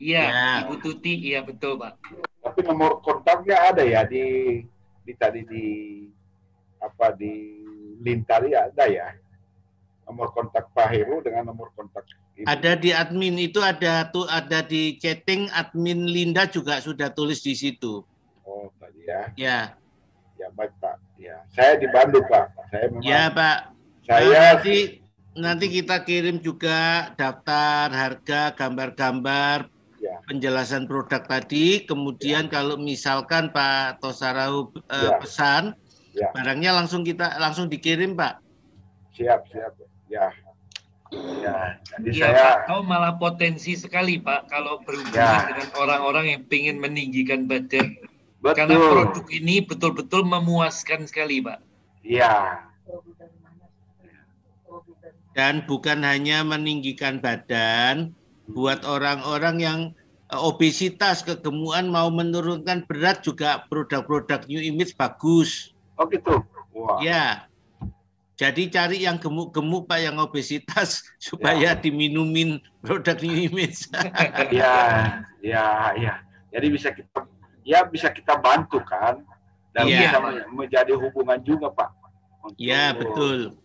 [SPEAKER 1] Iya, ya. Ibu Tuti, iya betul Pak.
[SPEAKER 7] Tapi nomor kontaknya ada ya di Lintari ada ya? Nomor kontak Pak Heru dengan nomor kontak Ibu.
[SPEAKER 2] Ada di admin itu, ada di chatting admin Linda juga sudah tulis di situ.
[SPEAKER 7] Oh tadi ya?
[SPEAKER 2] Ya.
[SPEAKER 7] Ya baik Pak. Ya, saya di Bandung Pak. Saya memang. Ya
[SPEAKER 2] Pak.
[SPEAKER 7] Saya
[SPEAKER 2] nanti kita kirim juga daftar harga, gambar-gambar, penjelasan produk tadi. Kemudian kalau misalkan Pak Tosarau pesan, barangnya langsung dikirim Pak.
[SPEAKER 7] Siap. Ya. Ya, jadi
[SPEAKER 1] Iya,
[SPEAKER 7] saya
[SPEAKER 1] Pak, kau malah potensi sekali, Pak, kalau berhubungan dengan orang-orang yang ingin meninggikan badan. Karena
[SPEAKER 7] betul.
[SPEAKER 1] produk ini betul-betul memuaskan sekali, Pak.
[SPEAKER 7] Iya.
[SPEAKER 2] Dan bukan hanya meninggikan badan, buat orang-orang yang obesitas, kegemukan, mau menurunkan berat juga produk-produk New Image bagus.
[SPEAKER 7] Oh gitu. Wah.
[SPEAKER 2] Ya. Jadi cari yang gemuk-gemuk Pak, yang obesitas supaya diminumin produk New Image.
[SPEAKER 7] Ya. Jadi bisa kita bantu kan, dan bisa menjadi hubungan juga Pak.
[SPEAKER 2] Iya, betul.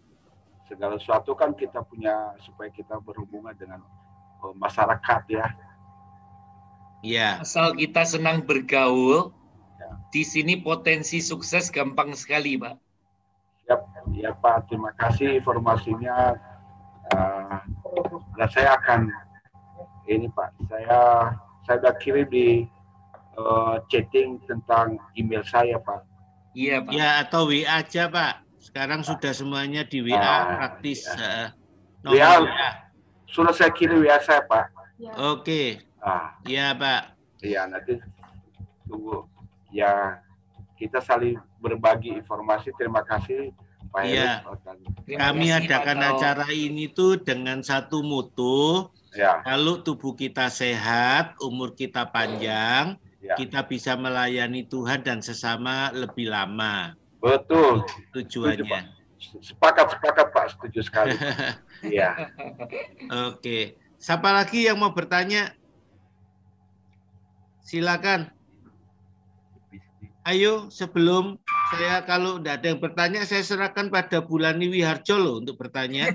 [SPEAKER 7] Segala sesuatu kan kita punya supaya kita berhubungan dengan masyarakat ya.
[SPEAKER 2] Iya.
[SPEAKER 1] Asal kita senang bergaul, di sini potensi sukses gampang sekali, Pak.
[SPEAKER 7] Ya Pak, terima kasih informasinya. Dan saya akan ini Pak, saya sudah kirim di chatting tentang email saya Pak.
[SPEAKER 1] Iya Pak.
[SPEAKER 2] Ya, atau WA aja Pak. Sekarang sudah semuanya di WA praktis.
[SPEAKER 7] WA sudah saya kirim WA saya Pak.
[SPEAKER 2] Oke. Iya Pak.
[SPEAKER 7] Iya, nanti tunggu. Ya, kita saling berbagi informasi. Terima kasih Pak Heru.
[SPEAKER 2] Iya. Kami adakan acara ini tuh dengan satu mutu. Kalau tubuh kita sehat, umur kita panjang, kita bisa melayani Tuhan dan sesama lebih lama.
[SPEAKER 7] Betul.
[SPEAKER 2] Tujuannya.
[SPEAKER 7] Sepakat Pak, setuju sekali. Iya.
[SPEAKER 2] Oke. Siapa lagi yang mau bertanya? Silakan. Ayo, sebelum saya, kalau tidak ada yang bertanya, saya serahkan pada Bulani Wiharjo loh untuk bertanya.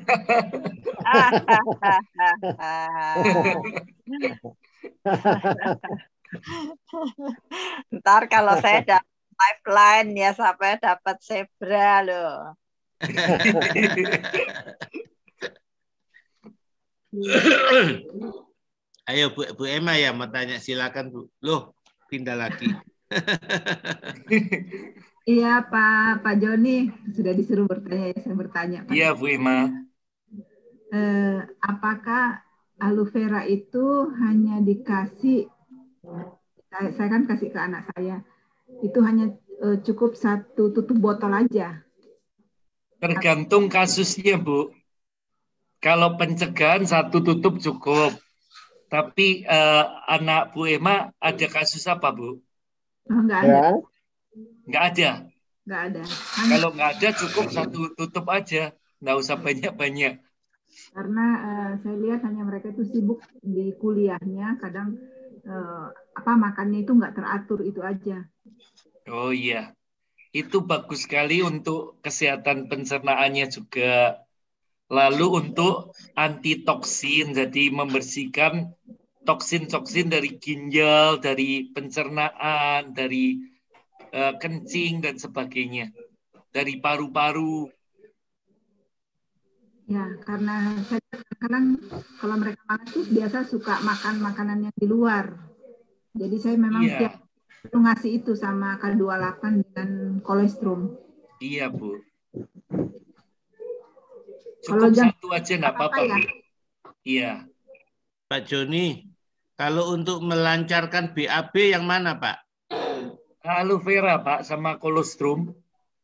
[SPEAKER 6] Ntar kalau saya dapat lifeline ya sampai dapat zebra loh.
[SPEAKER 2] Ayo Bu Emma ya mau tanya, silakan Bu. Loh, pindah lagi.
[SPEAKER 8] Iya Pak Joni sudah disuruh bertanya, saya bertanya.
[SPEAKER 1] Iya Bu Emma.
[SPEAKER 8] Apakah aloe vera itu hanya dikasih, saya kan kasih ke anak saya, itu hanya cukup satu tutup botol aja?
[SPEAKER 1] Tergantung kasusnya Bu. Kalau pencegahan satu tutup cukup. Tapi anak Bu Emma ada kasus apa Bu?
[SPEAKER 8] Enggak ada.
[SPEAKER 1] Enggak ada.
[SPEAKER 8] Enggak ada.
[SPEAKER 1] Kalau enggak ada cukup satu tutup aja. Enggak usah banyak-banyak.
[SPEAKER 8] Karena saya lihat hanya mereka itu sibuk di kuliahnya, kadang makannya itu enggak teratur, itu aja.
[SPEAKER 1] Oh iya. Itu bagus sekali untuk kesehatan pencernaannya juga. Lalu untuk antitoksin, jadi membersihkan toksin-toksin dari ginjal, dari pencernaan, dari kencing dan sebagainya, dari paru-paru.
[SPEAKER 8] Ya, karena saya kadang kalau mereka makan itu biasa suka makan makanan yang di luar. Jadi saya memang tiap ngasih itu sama K28 dan kolestrum.
[SPEAKER 1] Iya Bu. Cukup satu aja nggak apa-apa ya? Iya.
[SPEAKER 2] Pak Joni, kalau untuk melancarkan BAB yang mana Pak?
[SPEAKER 1] Aloe vera Pak sama kolostrum.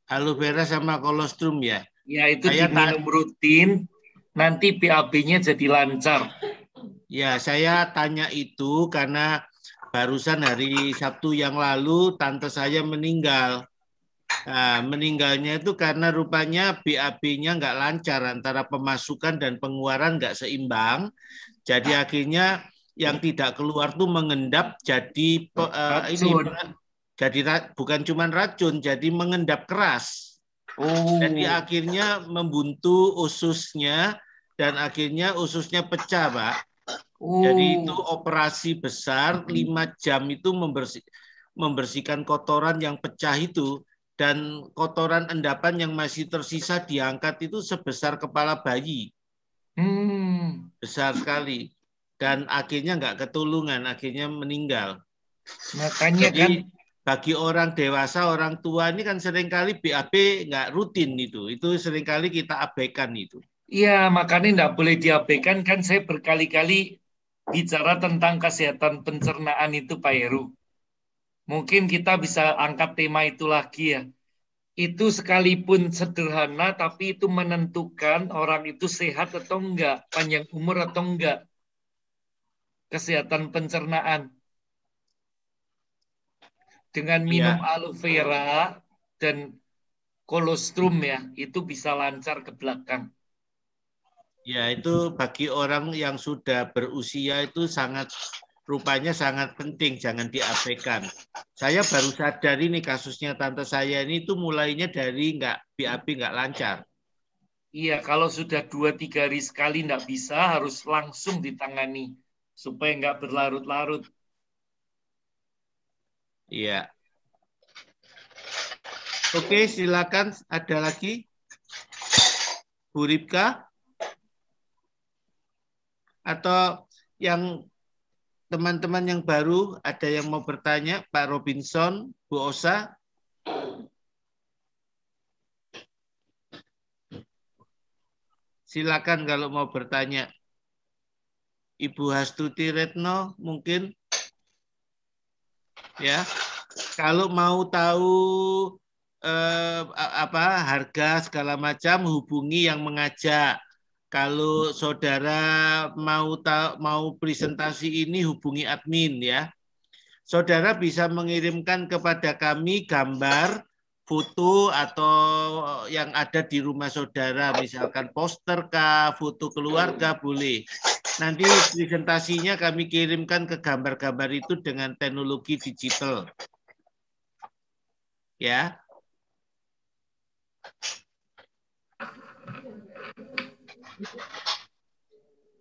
[SPEAKER 2] Aloe vera sama kolostrum ya?
[SPEAKER 1] Ya itu diminum rutin, nanti BAB-nya jadi lancar.
[SPEAKER 2] Ya saya tanya itu karena barusan hari Sabtu yang lalu tante saya meninggal. Nah, meninggalnya itu karena rupanya BAB-nya nggak lancar, antara pemasukan dan pengeluaran nggak seimbang. Jadi akhirnya yang tidak keluar tuh mengendap jadi bukan cuma racun, jadi mengendap keras. Jadi akhirnya membuntu ususnya dan akhirnya ususnya pecah, Pak. Jadi itu operasi besar 5 jam itu membersihkan kotoran yang pecah itu. Dan kotoran endapan yang masih tersisa diangkat itu sebesar kepala bayi. Besar sekali. Dan akhirnya nggak ketulungan, akhirnya meninggal.
[SPEAKER 1] Makanya
[SPEAKER 2] jadi, bagi orang dewasa, orang tua ini kan seringkali BAB nggak rutin itu. Itu seringkali kita abaikan itu.
[SPEAKER 1] Iya, makanya tidak boleh diabaikan. Kan saya berkali-kali bicara tentang kesehatan pencernaan itu, Pak Heru. Mungkin kita bisa angkat tema itu lagi ya. Itu sekalipun sederhana, tapi itu menentukan orang itu sehat atau enggak, panjang umur atau enggak. Kesehatan pencernaan. Dengan minum aloe vera dan kolostrum ya, itu bisa lancar ke belakang.
[SPEAKER 2] Ya, itu bagi orang yang sudah berusia itu rupanya sangat penting, jangan diabaikan. Saya baru sadar ini kasusnya tante saya ini itu mulainya dari BAB nggak lancar.
[SPEAKER 1] Iya, kalau sudah 2-3 hari sekali nggak bisa, harus langsung ditangani supaya nggak berlarut-larut.
[SPEAKER 2] Iya. Oke, silakan. Ada lagi? Bu Ripka? Atau yang teman-teman yang baru, ada yang mau bertanya? Pak Robinson, Bu Osa? Silakan kalau mau bertanya. Ibu Hastuti Retno mungkin? Ya, kalau mau tahu harga segala macam, hubungi yang mengajak. Kalau saudara mau presentasi ini, hubungi admin ya. Saudara bisa mengirimkan kepada kami gambar, foto atau yang ada di rumah saudara, misalkan poster kah, foto keluarga boleh. Nanti presentasinya kami kirimkan ke gambar-gambar itu dengan teknologi digital. Ya.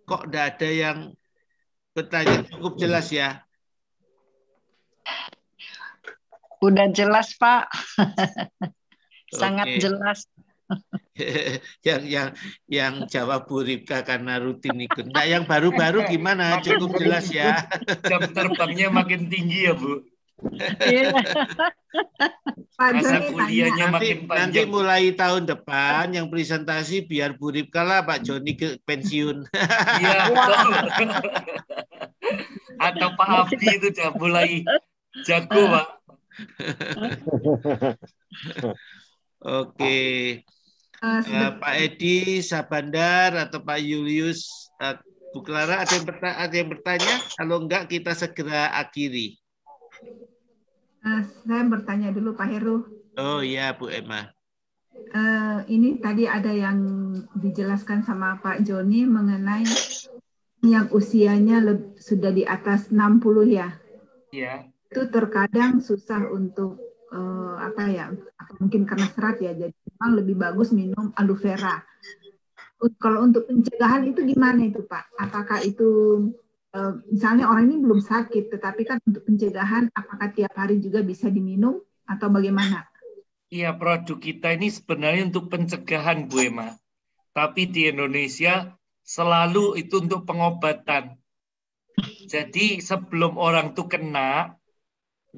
[SPEAKER 2] Kok tidak ada yang bertanya? Cukup jelas ya?
[SPEAKER 6] Udah jelas, Pak. Sangat jelas.
[SPEAKER 2] yang jawab Bu Ripka karena rutin ikut. Enggak, yang baru-baru gimana? Cukup jelas ya.
[SPEAKER 1] Jam terbangnya makin tinggi ya, Bu.
[SPEAKER 8] Masa
[SPEAKER 1] kuliahnya makin panjang.
[SPEAKER 2] Nanti mulai tahun depan yang presentasi biar Bu Ripka lah, Pak Joni ke pensiun.
[SPEAKER 1] Iya. Atau Pak Abdi itu udah mulai jago, Pak.
[SPEAKER 2] Oke. Pak Edi Sabandar atau Pak Julius, Bu Clara ada yang bertanya? Kalau enggak kita segera akhiri.
[SPEAKER 8] Saya bertanya dulu Pak Heru.
[SPEAKER 2] Oh iya Bu Emma.
[SPEAKER 8] Ini tadi ada yang dijelaskan sama Pak Joni mengenai yang usianya sudah di atas 60 ya.
[SPEAKER 1] Iya.
[SPEAKER 8] Itu terkadang susah untuk mungkin karena serat ya, jadi memang lebih bagus minum aloe vera. Kalau untuk pencegahan itu gimana itu Pak? Apakah itu misalnya orang ini belum sakit, tetapi kan untuk pencegahan apakah tiap hari juga bisa diminum atau bagaimana?
[SPEAKER 1] Iya, produk kita ini sebenarnya untuk pencegahan Bu Emma. Tapi di Indonesia selalu itu untuk pengobatan. Jadi sebelum orang itu kena,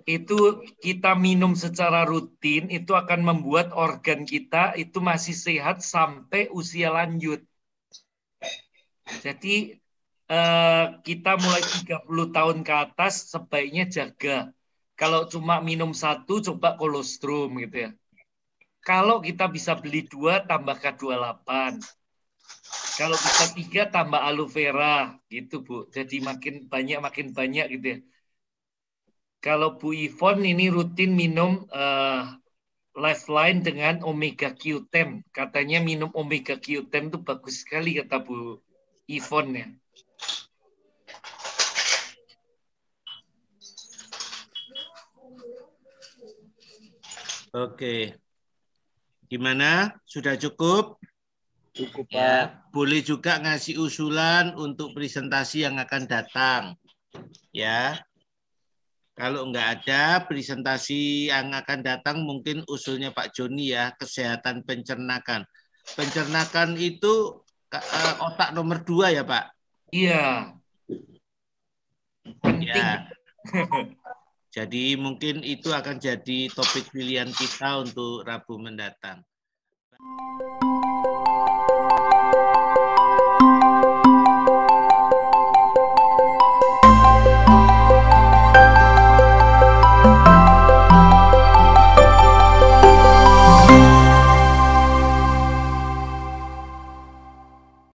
[SPEAKER 1] itu kita minum secara rutin, itu akan membuat organ kita itu masih sehat sampai usia lanjut. Jadi kita mulai 30 tahun ke atas sebaiknya jaga. Kalau cuma minum 1, coba kolostrum gitu ya. Kalau kita bisa beli 2, tambah K28. Kalau bisa 3, tambah aloe vera gitu Bu. Jadi makin banyak gitu ya. Kalau Bu Yvonne ini rutin minum Lifeline dengan Omega Q10. Katanya minum Omega Q10 itu bagus sekali kata Bu Yvonne ya.
[SPEAKER 2] Oke. Gimana? Sudah cukup?
[SPEAKER 5] Cukup, Pak.
[SPEAKER 2] Ya, boleh juga ngasih usulan untuk presentasi yang akan datang. Ya. Kalau enggak ada presentasi yang akan datang, mungkin usulnya Pak Joni ya, kesehatan pencernakan. Pencernakan itu otak nomor 2 ya Pak?
[SPEAKER 1] Iya. Penting.
[SPEAKER 2] Ya. Jadi mungkin itu akan jadi topik pilihan kita untuk Rabu mendatang.